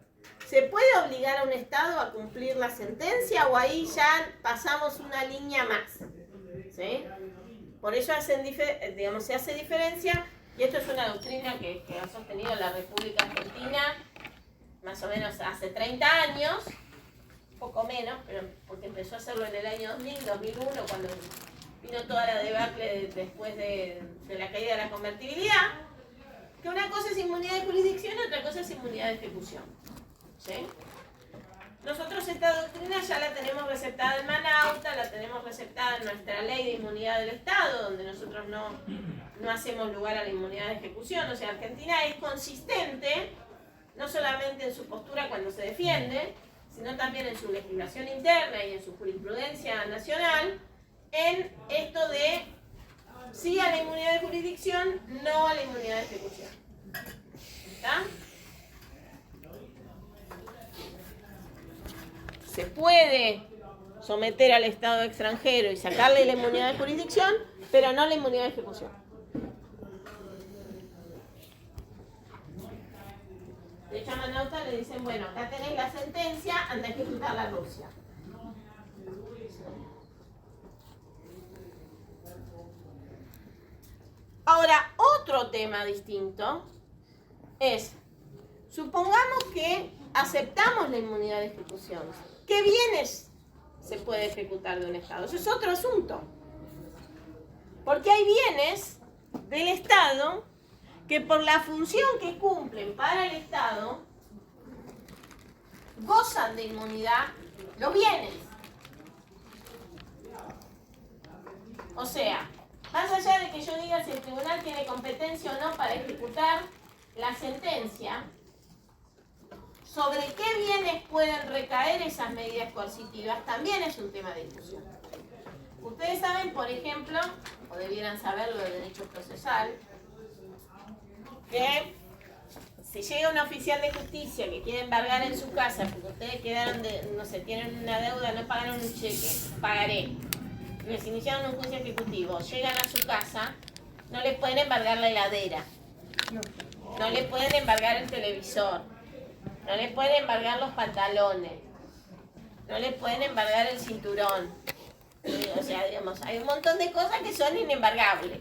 ¿se puede obligar a un Estado a cumplir la sentencia o ahí ya pasamos una línea más? ¿Sí? Por eso se hace diferencia, y esto es una doctrina que ha sostenido la República Argentina más o menos hace 30 años, poco menos, pero porque empezó a hacerlo en el año 2000, 2001, cuando vino toda la debacle después de la caída de la convertibilidad, que una cosa es inmunidad de jurisdicción y otra cosa es inmunidad de ejecución. ¿Sí? Nosotros esta doctrina ya la tenemos receptada en Manauta, la tenemos receptada en nuestra ley de inmunidad del Estado, donde nosotros no hacemos lugar a la inmunidad de ejecución. O sea, Argentina es consistente, no solamente en su postura cuando se defiende, sino también en su legislación interna y en su jurisprudencia nacional, en esto de sí a la inmunidad de jurisdicción, no a la inmunidad de ejecución. ¿Está? Se puede someter al Estado extranjero y sacarle la inmunidad de jurisdicción, pero no la inmunidad de ejecución. De hecho, a Manauta le dicen, bueno, acá tenés la sentencia, anda a ejecutar la Rusia. Ahora, otro tema distinto es, supongamos que aceptamos la inmunidad de ejecución. ¿Qué bienes se puede ejecutar de un Estado? Eso es otro asunto. Porque hay bienes del Estado que por la función que cumplen para el Estado gozan de inmunidad los bienes. O sea, más allá de que yo diga si el tribunal tiene competencia o no para ejecutar la sentencia, sobre qué bienes pueden recaer esas medidas coercitivas también es un tema de discusión. Ustedes saben, por ejemplo, o debieran saberlo del derecho procesal, que si llega un oficial de justicia que quiere embargar en su casa porque ustedes quedaron no sé, tienen una deuda, no pagaron un cheque, pagaré. Les iniciaron un juicio ejecutivo, llegan a su casa, no les pueden embargar la heladera, no les pueden embargar el televisor, no les pueden embargar los pantalones, no les pueden embargar el cinturón. O sea, digamos, hay un montón de cosas que son inembargables.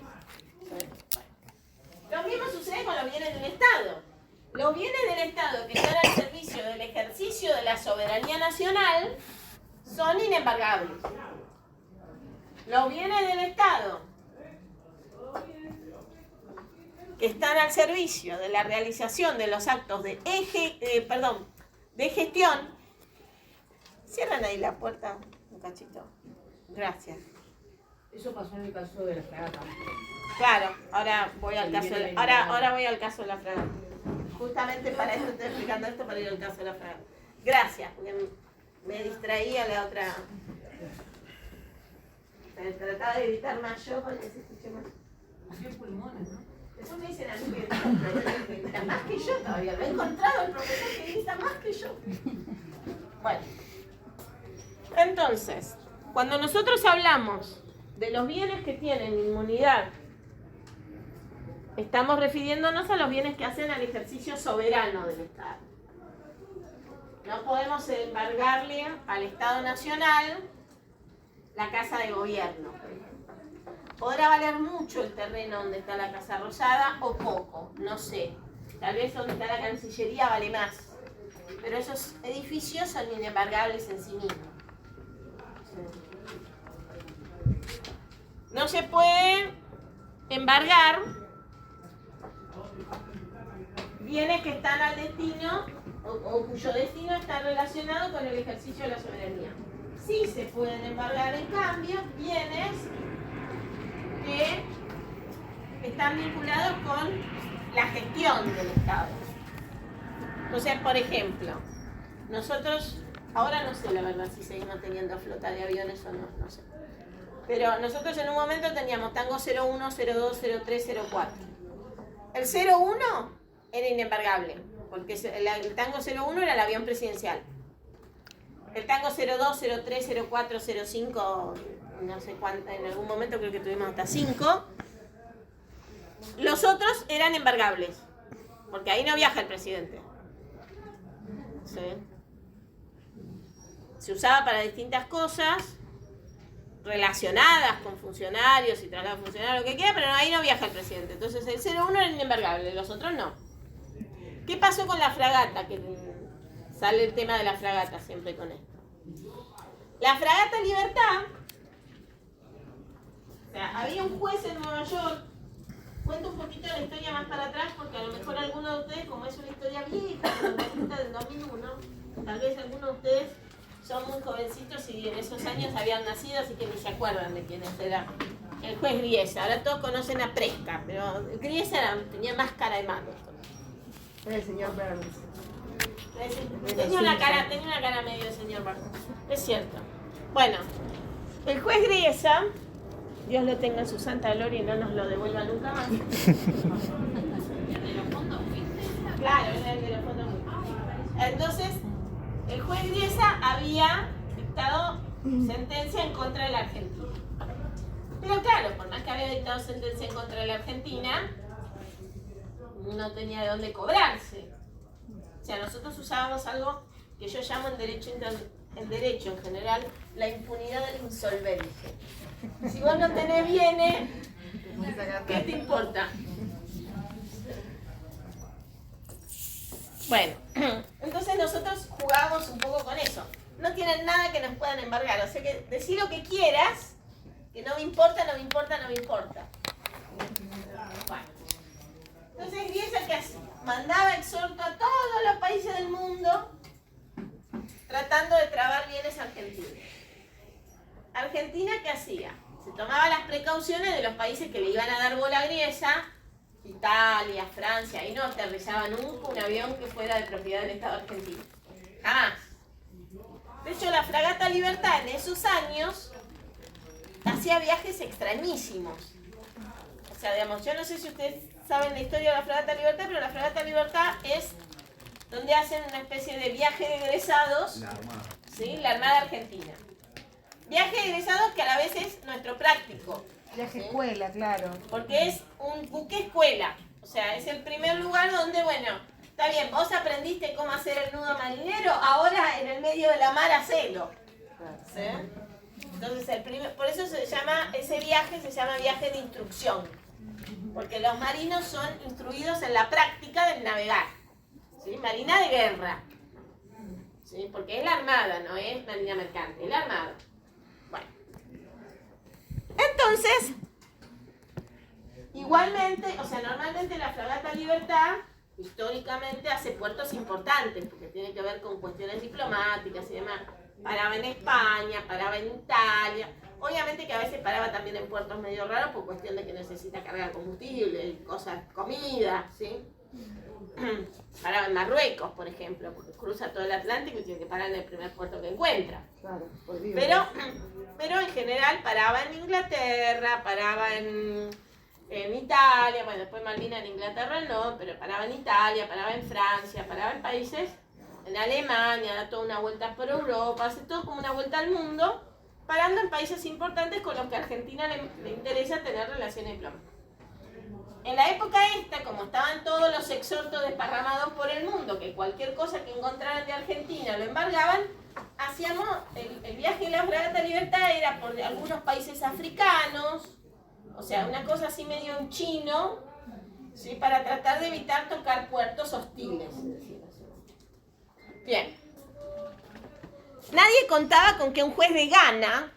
Lo mismo sucede con los bienes del Estado. Los bienes del Estado que están al servicio del ejercicio de la soberanía nacional son inembargables. Los bienes del Estado que están al servicio de la realización de los actos de gestión. Cierran ahí la puerta un cachito. Gracias. Eso pasó en el caso de la fragata. Claro, ahora voy al caso de ahora voy al caso de la fragata. Justamente para eso estoy explicando esto, para ir al caso de la fragata. Gracias, porque me distraía la otra. Trataba de evitar más yo para que se escuche más. Hacía pulmones, ¿no? Eso me dicen a mí que grita más que yo todavía. Lo he encontrado el profesor que grita más que yo. Bueno. Entonces, cuando nosotros hablamos de los bienes que tienen inmunidad, estamos refiriéndonos a los bienes que hacen al ejercicio soberano del Estado. No podemos embargarle al Estado Nacional la casa de gobierno. Podrá valer mucho el terreno donde está la Casa Rosada o poco, no sé. Tal vez donde está la Cancillería vale más. Pero esos edificios son inembargables en sí mismos. No se puede embargar bienes que están al destino o cuyo destino está relacionado con el ejercicio de la soberanía. Sí se pueden embargar, en cambio, bienes que están vinculados con la gestión del Estado. Entonces, por ejemplo, nosotros, ahora no sé la verdad si seguimos teniendo flota de aviones o no, no sé. Pero nosotros en un momento teníamos Tango 01, 02, 03, 04. El 01 era inembargable, porque el Tango 01 era el avión presidencial. El Tango 02, 03, 04, 05, no sé cuánto, en algún momento creo que tuvimos hasta 5. Los otros eran embargables, porque ahí no viaja el presidente. ¿Sí? Se usaba para distintas cosas relacionadas con funcionarios y traslados de funcionarios, lo que quiera, pero ahí no viaja el presidente. Entonces el 01 era inembargable, los otros no. ¿Qué pasó con la fragata? Que sale el tema de la fragata siempre con esto. La fragata Libertad, o sea, había un juez en Nueva York. Cuento un poquito la historia más para atrás porque a lo mejor alguno de ustedes, como es una historia vieja, del 2001, tal vez algunos de ustedes son muy jovencitos y en esos años habían nacido, así que ni se acuerdan de quién era el juez Griesa. Ahora todos conocen a Presca, pero Griesa tenía más cara de malo. El señor Burns. Tenía una cara medio de señor Burns. Es cierto. Bueno, el juez Griesa, Dios lo tenga en su santa gloria y no nos lo devuelva nunca más. ¿El de los fondos fuiste? Claro, era el de los fondos. Entonces, el juez Griesa había dictado sentencia en contra de la Argentina. Pero claro, por más que había dictado sentencia en contra de la Argentina, no tenía de dónde cobrarse. O sea, nosotros usábamos algo que yo llamo en derecho en general la impunidad del insolvente. Si vos no tenés bienes, ¿qué te importa? Bueno, entonces nosotros jugábamos un poco con eso. No tienen nada que nos puedan embargar. O sea que decir lo que quieras, que no me importa, no me importa, no me importa. Bueno. Entonces Griesa, ¿qué hacía? Mandaba exhorto a todos los países del mundo tratando de trabar bienes argentinos. ¿Argentina qué hacía? Se tomaba las precauciones de los países que le iban a dar bola griesa, Italia, Francia, y no aterrizaba nunca un avión que fuera de propiedad del Estado argentino. Jamás. De hecho, la fragata Libertad en esos años hacía viajes extrañísimos. O sea, digamos, yo no sé si ustedes saben la historia de la fragata Libertad, pero la fragata Libertad es donde hacen una especie de viaje de egresados, La Armada. ¿sí? La Armada Argentina. Viaje de egresados que a la vez es nuestro práctico. Viaje ¿sí? escuela, claro. Porque es un buque escuela. O sea, es el primer lugar donde, bueno, está bien, vos aprendiste cómo hacer el nudo marinero, ahora en el medio de la mar hacelo. ¿Sí? Entonces, por eso se llama, ese viaje se llama viaje de instrucción. Porque los marinos son instruidos en la práctica del navegar. ¿Sí? Marina de guerra. ¿Sí? Porque es la armada, no es marina mercante, es la armada. Bueno. Entonces, igualmente, o sea, normalmente la fragata Libertad, históricamente, hace puertos importantes, porque tiene que ver con cuestiones diplomáticas y demás. Paraba en España, paraba en Italia. Obviamente que a veces paraba también en puertos medio raros por cuestión de que necesita cargar combustible, cosas, comida, ¿sí? Paraba en Marruecos, por ejemplo, porque cruza todo el Atlántico y tiene que parar en el primer puerto que encuentra. Claro, prohibido. Pero en general paraba en Inglaterra, paraba en Italia, bueno, después Malvinas en Inglaterra no, pero paraba en Italia, paraba en Francia, paraba en países, en Alemania, da toda una vuelta por Europa, hace todo como una vuelta al mundo, parando en países importantes con los que a Argentina le interesa tener relaciones diplomáticas. En la época esta, como estaban todos los exhortos desparramados por el mundo, que cualquier cosa que encontraran de Argentina lo embargaban, hacíamos, el viaje de la fragata Libertad era por algunos países africanos, o sea, una cosa así medio en chino, ¿sí? Para tratar de evitar tocar puertos hostiles. Bien. Nadie contaba con que un juez de Ghana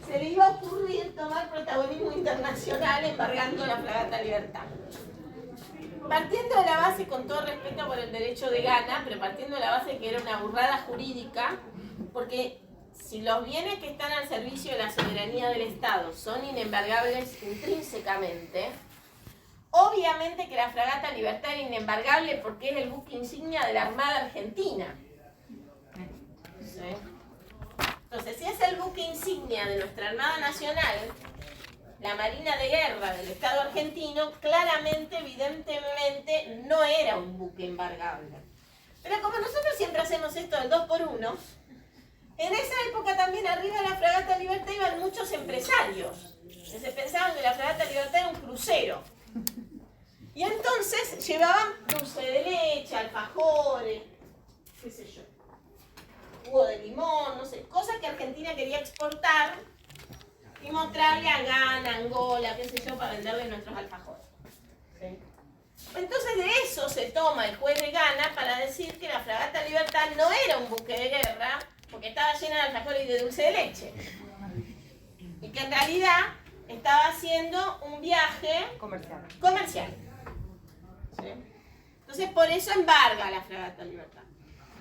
se le iba a ocurrir tomar protagonismo internacional embargando la fragata Libertad. Partiendo de la base, con todo respeto por el derecho de Ghana, pero partiendo de la base de que era una burrada jurídica, porque si los bienes que están al servicio de la soberanía del Estado son inembargables intrínsecamente, obviamente que la fragata Libertad era inembargable porque es el buque insignia de la Armada Argentina. ¿Sí? Entonces, si es el buque insignia de nuestra Armada Nacional, la Marina de Guerra del Estado argentino, claramente, evidentemente, no era un buque embargable. Pero como nosotros siempre hacemos esto del 2x1, en esa época también arriba de la fragata Libertad iban muchos empresarios, que se pensaban que la fragata Libertad era un crucero. Y entonces llevaban dulce de leche, alfajores, qué sé yo, jugo de limón, no sé, cosas que Argentina quería exportar y mostrarle a Ghana, Angola, qué sé yo, para venderle nuestros alfajores. ¿Sí? Entonces de eso se toma el juez de Ghana para decir que la fragata Libertad no era un buque de guerra porque estaba llena de alfajores y de dulce de leche. Y que en realidad estaba haciendo un viaje comercial. ¿Sí? Entonces por eso embarga la fragata Libertad.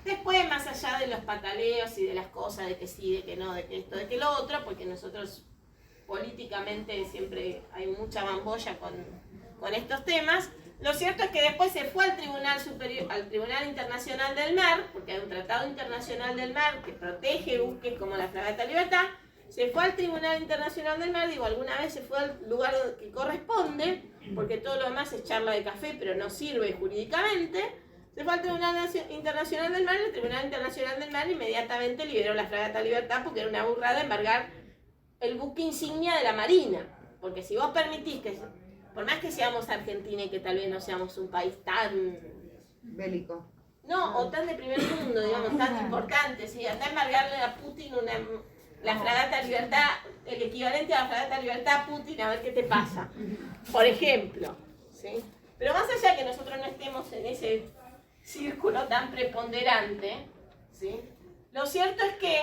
Después, más allá de los pataleos y de las cosas, de que sí, de que no, de que esto, de que lo otro, porque nosotros políticamente siempre hay mucha bambolla con estos temas, lo cierto es que después se fue al Tribunal Superior, al Tribunal Internacional del Mar, porque hay un Tratado Internacional del Mar que protege buques como la fragata Libertad, se fue al Tribunal Internacional del Mar, digo, alguna vez se fue al lugar que corresponde, porque todo lo demás es charla de café, pero no sirve jurídicamente. Se fue al Tribunal Internacional del Mar y el Tribunal Internacional del Mar inmediatamente liberó la fragata Libertad porque era una burrada embargar el buque insignia de la Marina. Porque si vos permitís que, por más que seamos Argentina y que tal vez no seamos un país tan bélico, no, o tan de primer mundo, digamos, tan importante, ¿sí? Andá a embargarle a Putin la fragata Libertad, el equivalente a la fragata Libertad a Putin, a ver qué te pasa. Por ejemplo, ¿sí? Pero más allá de que nosotros no estemos en ese círculo tan preponderante, ¿sí? Lo cierto es que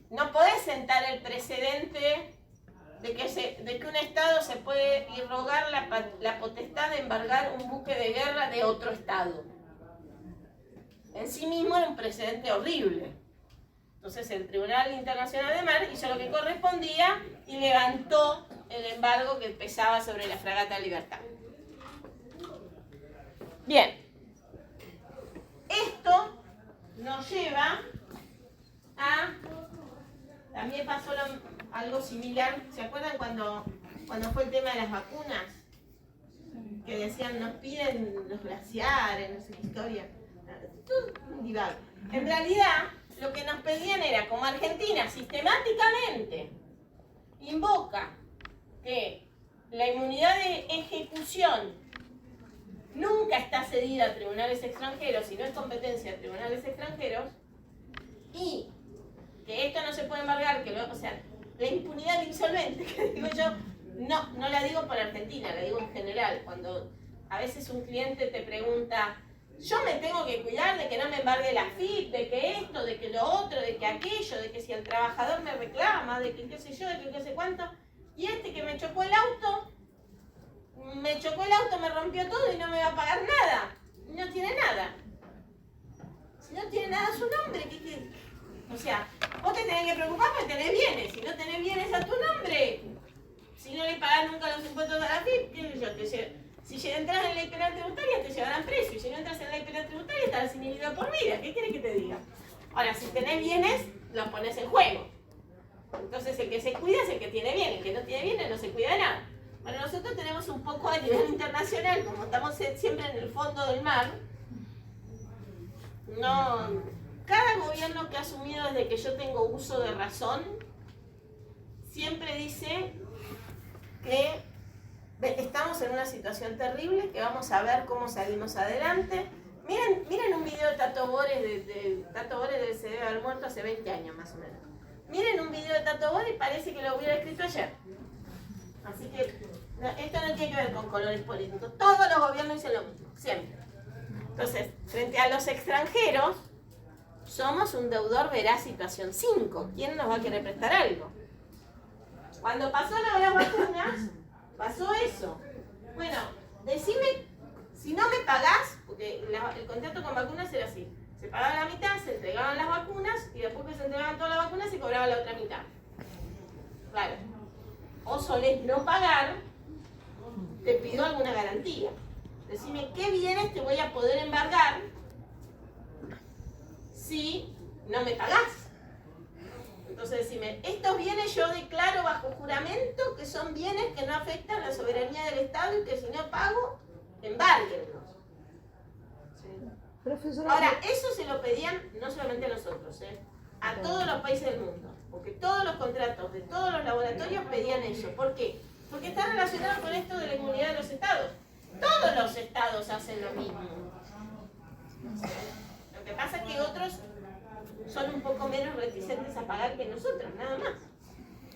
no podés sentar el precedente de que un Estado se puede irrogar la potestad de embargar un buque de guerra de otro Estado. en sí mismo era un precedente horrible. Entonces el Tribunal Internacional de Mar hizo lo que correspondía y levantó el embargo que pesaba sobre la fragata Libertad. Bien, esto nos lleva a... También pasó algo similar. ¿Se acuerdan cuando fue el tema de las vacunas? Que decían, nos piden los glaciares, no sé qué historia. Todo un divague. En realidad, lo que nos pedían era, como Argentina sistemáticamente invoca que la inmunidad de ejecución nunca está cedida a tribunales extranjeros, sino es competencia de tribunales extranjeros, y que esto no se puede embargar, o sea, la impunidad del insolvente, que digo yo, no la digo por Argentina, la digo en general. Cuando a veces un cliente te pregunta, yo me tengo que cuidar de que no me embargue la FIP, de que esto, de que lo otro, de que aquello, de que si el trabajador me reclama, de que qué sé yo, de que qué sé cuánto, y este que me chocó el auto, me rompió todo y no me va a pagar nada, no tiene nada. Si no tiene nada a su nombre, ¿qué? O sea, vos te tenés que preocupar porque tenés bienes. Si no tenés bienes a tu nombre, si no le pagás nunca los impuestos a la FIP, qué sé yo, si entras en ley penal tributaria te llevarán preso, y si no entras en ley penal tributaria estarás inhibido por vida. ¿Qué quieres que te diga? Ahora, si tenés bienes, los pones en juego. Entonces el que se cuida es el que tiene bienes, el que no tiene bienes no se cuida de nada. Bueno, nosotros tenemos un poco a nivel internacional, como estamos siempre en el fondo del mar, cada gobierno que ha asumido desde que yo tengo uso de razón, siempre dice que estamos en una situación terrible, que vamos a ver cómo salimos adelante. Miren un video de Tato Bores, Tato Bores se debe haber muerto hace 20 años más o menos. Miren un video de Tato Bores y parece que lo hubiera escrito ayer. Así que esto no tiene que ver con colores políticos. Todos los gobiernos dicen lo mismo, siempre. Entonces, frente a los extranjeros, somos un deudor veraz situación 5. ¿Quién nos va a querer prestar algo? Cuando pasó lo de las vacunas, pasó eso. Bueno, decime, si no me pagás, porque el contrato con vacunas era así. Se pagaba la mitad, se entregaban las vacunas, y después que se entregaban todas las vacunas, se cobraba la otra mitad. Claro. O solés no pagar, te pido alguna garantía. Decime qué bienes te voy a poder embargar si no me pagás. Entonces decime, estos bienes yo declaro bajo juramento que son bienes que no afectan la soberanía del Estado y que si no pago, embárguenlos. ¿Sí? Ahora, eso se lo pedían no solamente a nosotros, a todos los países del mundo. Porque todos los contratos de todos los laboratorios pedían eso. ¿Por qué? Porque está relacionado con esto de la inmunidad de los estados. Todos los estados hacen lo mismo. Lo que pasa es que otros son un poco menos reticentes a pagar que nosotros, nada más.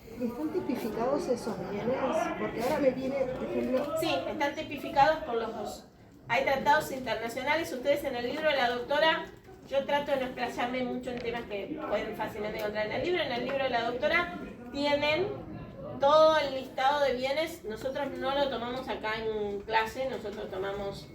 ¿Están tipificados esos bienes? Porque ahora me viene, por ejemplo... Sí, están tipificados por los dos. Hay tratados internacionales. Ustedes en el libro de la doctora, yo trato de no explayarme mucho en temas que pueden fácilmente encontrar en el libro. En el libro de la doctora tienen todo el listado de bienes. Nosotros no lo tomamos acá en clase, nosotros tomamos,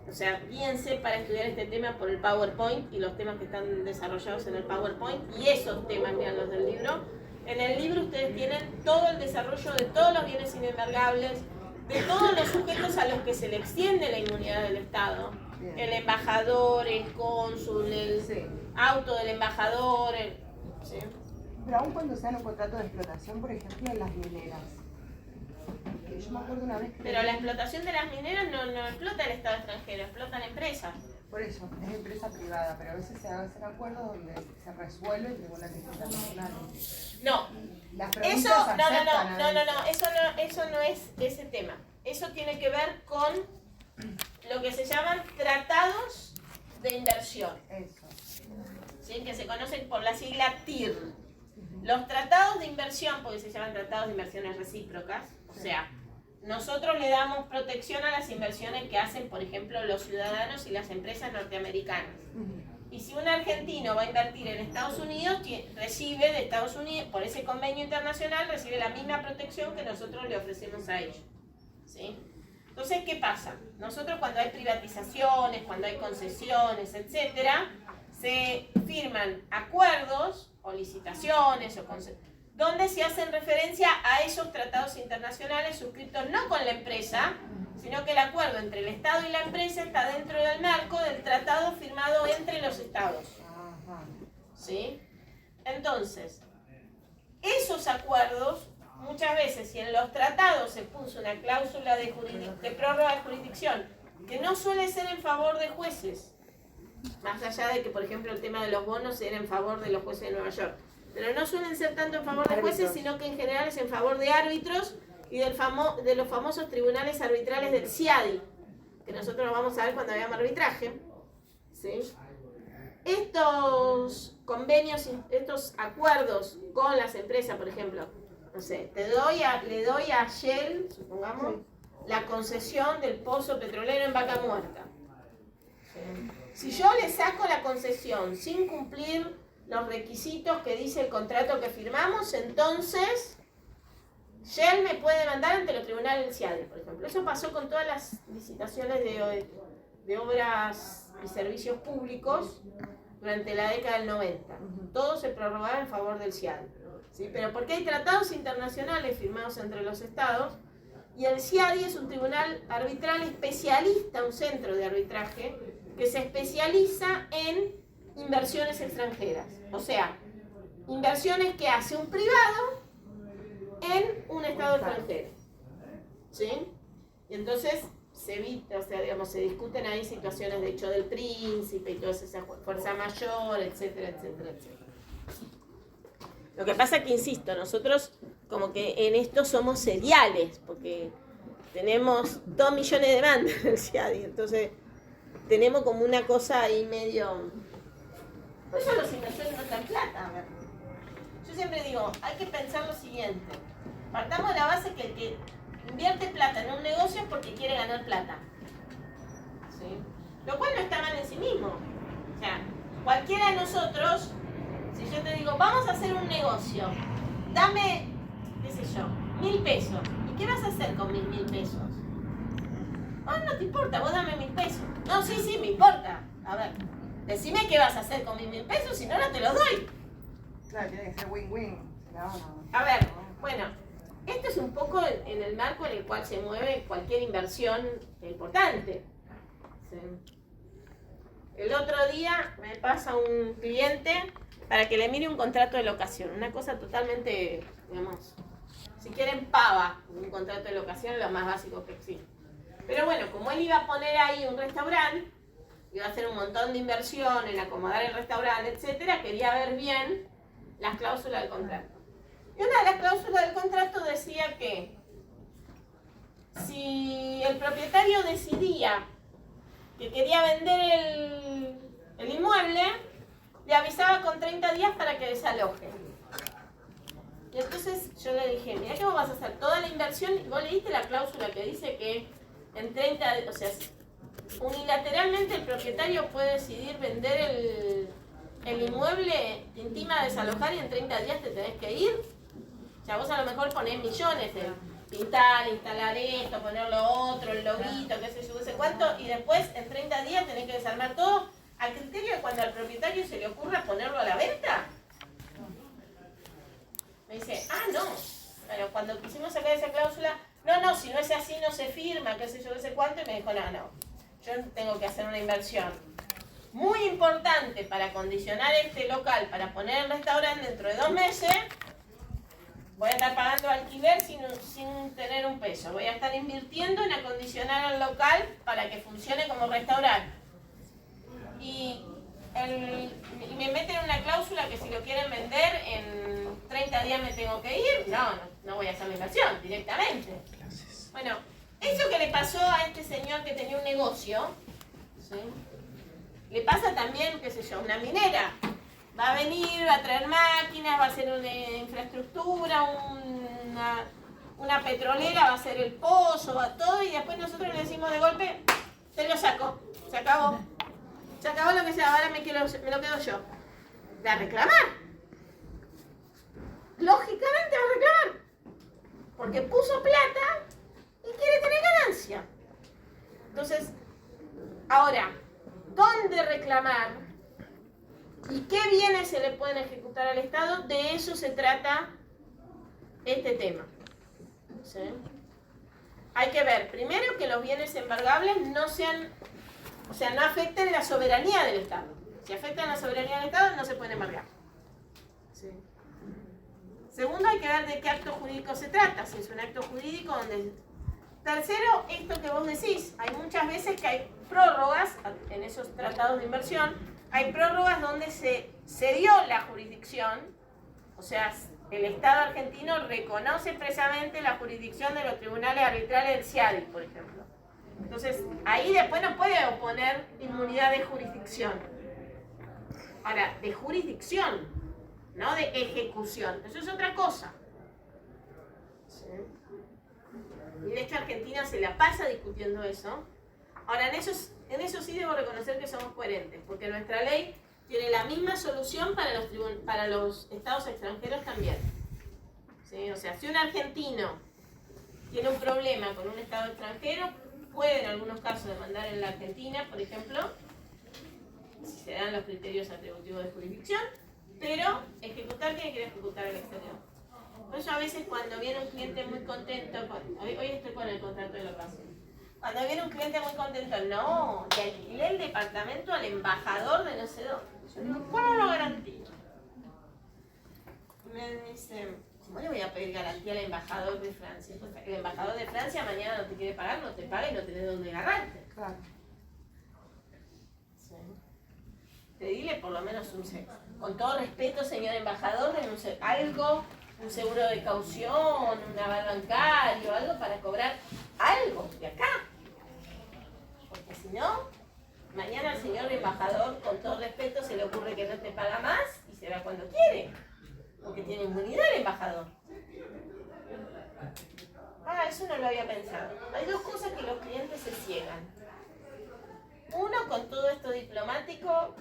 o sea, guíense para estudiar este tema por el PowerPoint y los temas que están desarrollados en el PowerPoint, y esos temas, vean los del libro. En el libro ustedes tienen todo el desarrollo de todos los bienes inembargables, de todos los sujetos a los que se le extiende la inmunidad del Estado. El embajador, el cónsul, el auto del embajador, ¿sí? Pero aún cuando sean un contrato de explotación, por ejemplo, en las mineras. Que yo me acuerdo una vez que... Pero la explotación de las mineras no explota el Estado extranjero, explotan empresas. Por eso, es empresa privada, pero a veces se hacen acuerdos donde se resuelve en tribunales internacionales. No, Las eso provincias aceptan eso no es ese tema. Eso tiene que ver con lo que se llaman tratados de inversión. Eso. ¿Sí? Que se conocen por la sigla TIR. Los tratados de inversión, porque se llaman tratados de inversiones recíprocas, o sea, nosotros le damos protección a las inversiones que hacen, por ejemplo, los ciudadanos y las empresas norteamericanas. Y si un argentino va a invertir en Estados Unidos, recibe de Estados Unidos, por ese convenio internacional, recibe la misma protección que nosotros le ofrecemos a ellos. ¿Sí? Entonces, Entonces, ¿qué pasa? Nosotros cuando hay privatizaciones, cuando hay concesiones, etcétera, se firman acuerdos o licitaciones o donde se hacen referencia a esos tratados internacionales suscritos no con la empresa, sino que el acuerdo entre el Estado y la empresa está dentro del marco del tratado firmado entre los Estados. ¿Sí? Entonces, esos acuerdos, muchas veces, si en los tratados se puso una cláusula de prórroga de jurisdicción, que no suele ser en favor de jueces, más allá de que, por ejemplo, el tema de los bonos era en favor de los jueces de Nueva York, pero no suelen ser tanto en favor de jueces, sino que en general es en favor de árbitros y de los famosos tribunales arbitrales del CIADI, que nosotros lo vamos a ver cuando veamos arbitraje. ¿Sí? Estos convenios, estos acuerdos con las empresas, por ejemplo, no sé, le doy a Shell, supongamos, la concesión del pozo petrolero en Vaca Muerta. Si yo le saco la concesión sin cumplir los requisitos que dice el contrato que firmamos, entonces Shell me puede demandar ante los tribunales del CIADI, por ejemplo. Eso pasó con todas las licitaciones de obras y servicios públicos durante la década del 90. Todo se prorrogaba en favor del CIADI. ¿Sí? Pero porque hay tratados internacionales firmados entre los estados, y el CIADI es un tribunal arbitral especialista, un centro de arbitraje, que se especializa en inversiones extranjeras. O sea, inversiones que hace un privado en un estado extranjero. ¿Sí? Y entonces se evita, o sea, digamos, se discuten ahí situaciones de hecho del príncipe y toda esa fuerza mayor, etcétera, etcétera, etcétera. Lo que pasa que, insisto, nosotros como que en esto somos seriales, porque tenemos 2 millones de demandas en el CIADI, entonces tenemos como una cosa ahí medio... Por eso los inversores no dan plata. A ver. Yo siempre digo, hay que pensar lo siguiente. Partamos de la base que el que invierte plata en un negocio es porque quiere ganar plata. ¿Sí? Lo cual no está mal en sí mismo. O sea, cualquiera de nosotros, si yo te digo, vamos a hacer un negocio, dame, qué sé yo, 1.000 pesos. ¿Y qué vas a hacer con 1.000 pesos? Oh, no te importa, vos dame 1.000 pesos. No, sí, me importa. A ver, decime qué vas a hacer con 1.000 pesos, si no, no te los doy. Claro, tiene que ser win-win. A ver, bueno, esto es un poco en el marco en el cual se mueve cualquier inversión importante. ¿Sí? El otro día me pasa un cliente para que le mire un contrato de locación, una cosa totalmente, digamos, si quieren pava, un contrato de locación es lo más básico que existe. Pero bueno, como él iba a poner ahí un restaurante, iba a hacer un montón de inversión en acomodar el restaurante, etcétera, quería ver bien las cláusulas del contrato. Y una de las cláusulas del contrato decía que si el propietario decidía que quería vender el inmueble, le avisaba con 30 días para que desaloje. Y entonces yo le dije, mira que vos vas a hacer toda la inversión, y vos leíste la cláusula que dice que en 30, o sea, unilateralmente el propietario puede decidir vender el inmueble, te intima a desalojar y en 30 días te tenés que ir. O sea, vos a lo mejor ponés millones en pintar, instalar esto, poner lo otro, el loguito, qué sé yo, qué sé cuánto, y después en 30 días tenés que desarmar todo a criterio de cuando al propietario se le ocurra ponerlo a la venta. Me dice, no, pero cuando quisimos sacar esa cláusula, no, si no es así no se firma, qué sé yo, qué sé cuánto, y me dijo, no, yo tengo que hacer una inversión muy importante para condicionar este local, para poner el restaurante dentro de 2 meses, voy a estar pagando alquiler sin tener un peso, voy a estar invirtiendo en acondicionar el local para que funcione como restaurante. Y me meten una cláusula que si lo quieren vender en 30 días me tengo que ir, no voy a hacer la inversión directamente. Bueno, eso que le pasó a este señor que tenía un negocio, ¿sí? Le pasa también, qué sé yo, una minera. Va a venir, va a traer máquinas, va a hacer una infraestructura, una petrolera, va a hacer el pozo, va todo, y después nosotros le decimos de golpe, te lo saco, se acabó. Se acabó lo que sea, ahora me lo quedo yo. Va a reclamar. Lógicamente va a reclamar. Porque puso plata y quiere tener ganancia. Entonces, ahora, ¿dónde reclamar? ¿Y qué bienes se le pueden ejecutar al Estado? De eso se trata este tema. ¿Sí? Hay que ver, primero, que los bienes embargables no sean, o sea, no afecten la soberanía del Estado. Si afectan la soberanía del Estado, no se pueden embargar. ¿Sí? Segundo, hay que ver de qué acto jurídico se trata. Si es un acto jurídico donde... Tercero, esto que vos decís. Hay muchas veces que hay prórrogas en esos tratados de inversión. Hay prórrogas donde se dio la jurisdicción. O sea, el Estado argentino reconoce expresamente la jurisdicción de los tribunales arbitrales del CIADI, por ejemplo. Entonces, ahí después no puede oponer inmunidad de jurisdicción. Ahora, de jurisdicción, no de ejecución. Eso es otra cosa. ¿Sí? Y de hecho Argentina se la pasa discutiendo eso. Ahora, en eso sí debo reconocer que somos coherentes, porque nuestra ley tiene la misma solución para los estados extranjeros también. ¿Sí? O sea, si un argentino tiene un problema con un estado extranjero, puede en algunos casos demandar en la Argentina, por ejemplo, si se dan los criterios atributivos de jurisdicción, pero ejecutar tiene que ejecutar al exterior. Por eso a veces cuando viene un cliente muy contento, hoy estoy con el contrato de locación, cuando viene un cliente muy contento, no, le alquilé el departamento al embajador de no sé dónde. Yo digo, ¿cómo lo garantizo? Me dice, ¿cómo le voy a pedir garantía al embajador de Francia? Pues el embajador de Francia mañana no te quiere pagar, no te paga y no tenés dónde agarrarte. Claro. Sí. Pedile por lo menos con todo respeto, señor embajador, algo, un seguro de caución, un aval bancario, algo para cobrar algo de acá. Porque si no, mañana al señor embajador, con todo respeto, se le ocurre que no te paga más y se va cuando quiere. Porque tiene inmunidad el embajador. Ah, eso no lo había pensado. Hay dos cosas que los clientes se ciegan. Uno, con todo esto diplomático,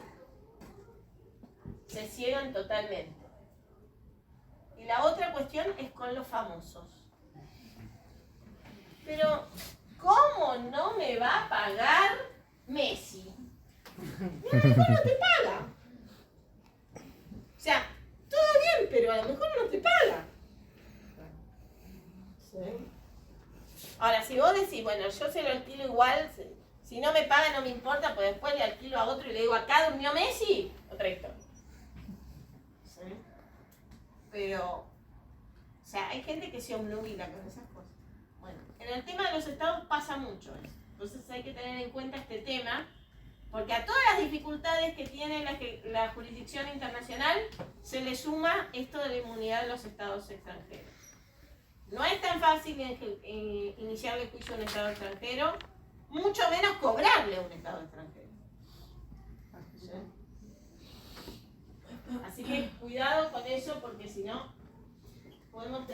se ciegan totalmente. Y la otra cuestión es con los famosos. Pero, ¿cómo no me va a pagar Messi? Y a lo mejor no te paga. O sea, todo bien, pero a lo mejor no te paga. ¿Sí? Ahora, si vos decís, bueno, yo se lo alquilo igual, si no me paga no me importa, pues después le alquilo a otro y le digo, ¿acá durmió Messi? Otra historia. ¿Sí? Pero, o sea, hay gente que se obnubila con esas cosas. Bueno, en el tema de los estados pasa mucho eso. Entonces hay que tener en cuenta este tema, porque a todas las dificultades que tiene la jurisdicción internacional se le suma esto de la inmunidad de los estados extranjeros. No es tan fácil iniciarle juicio a un estado extranjero, mucho menos cobrarle a un estado extranjero. ¿Sí? Así que cuidado con eso, porque si no podemos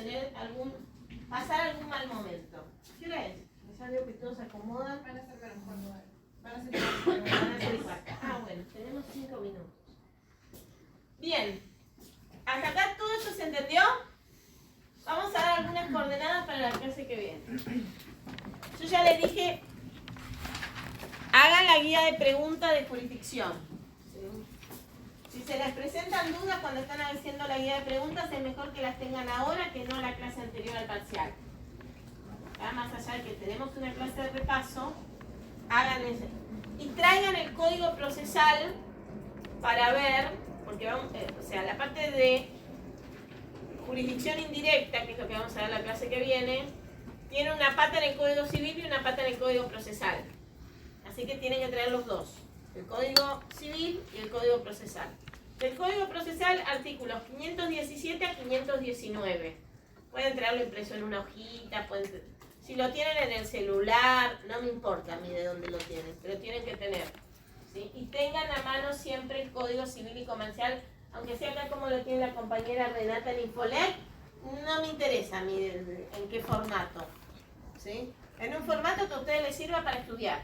pasar algún mal momento. ¿Qué hora es? Ya veo que todos se acomodan. Van a ser menos cuando Van a ser igual. Ah, bueno, tenemos 5 minutos. Bien, ¿hasta acá todo esto se entendió? Vamos a dar algunas coordenadas para la clase que viene. Yo ya les dije, hagan la guía de preguntas de jurisdicción. ¿Sí? Si se les presentan dudas cuando están haciendo la guía de preguntas, es mejor que las tengan ahora que no la clase anterior al parcial. Más allá de que tenemos una clase de repaso, hagan eso. Y traigan el código procesal para ver, porque vamos, o sea, la parte de jurisdicción indirecta, que es lo que vamos a ver la clase que viene, tiene una pata en el Código Civil y una pata en el Código Procesal. Así que tienen que traer los dos, el Código Civil y el Código Procesal. Del Código Procesal, artículos 517 a 519. Pueden traerlo impreso en una hojita, si lo tienen en el celular, no me importa a mí de dónde lo tienen, pero tienen que tener. ¿Sí? Y tengan a mano siempre el Código Civil y Comercial, aunque sea acá como lo tiene la compañera Renata en Infolet, no me interesa a mí en qué formato. ¿Sí? En un formato que a ustedes les sirva para estudiar.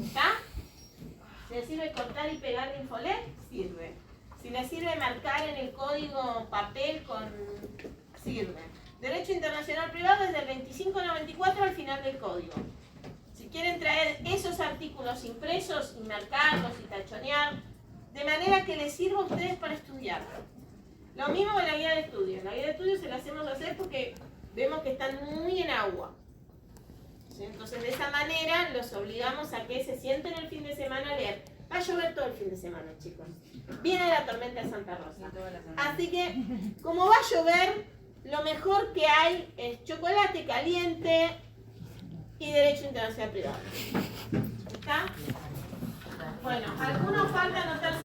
¿Está? Si les sirve cortar y pegar de Infolet, sirve. Si les sirve marcar en el código papel, sirve. Derecho internacional privado desde el 2594 al final del código. Si quieren traer esos artículos impresos y marcarlos y tachonear, de manera que les sirva a ustedes para estudiar. Lo mismo con la guía de estudios. La guía de estudios se la hacemos hacer porque vemos que están muy en agua. ¿Sí? Entonces, de esa manera los obligamos a que se sienten el fin de semana a leer. Va a llover todo el fin de semana, chicos. Viene la tormenta de Santa Rosa. Así que, como va a llover, lo mejor que hay es chocolate caliente y derecho internacional privado. ¿Está? Bueno, algunos falta anotar.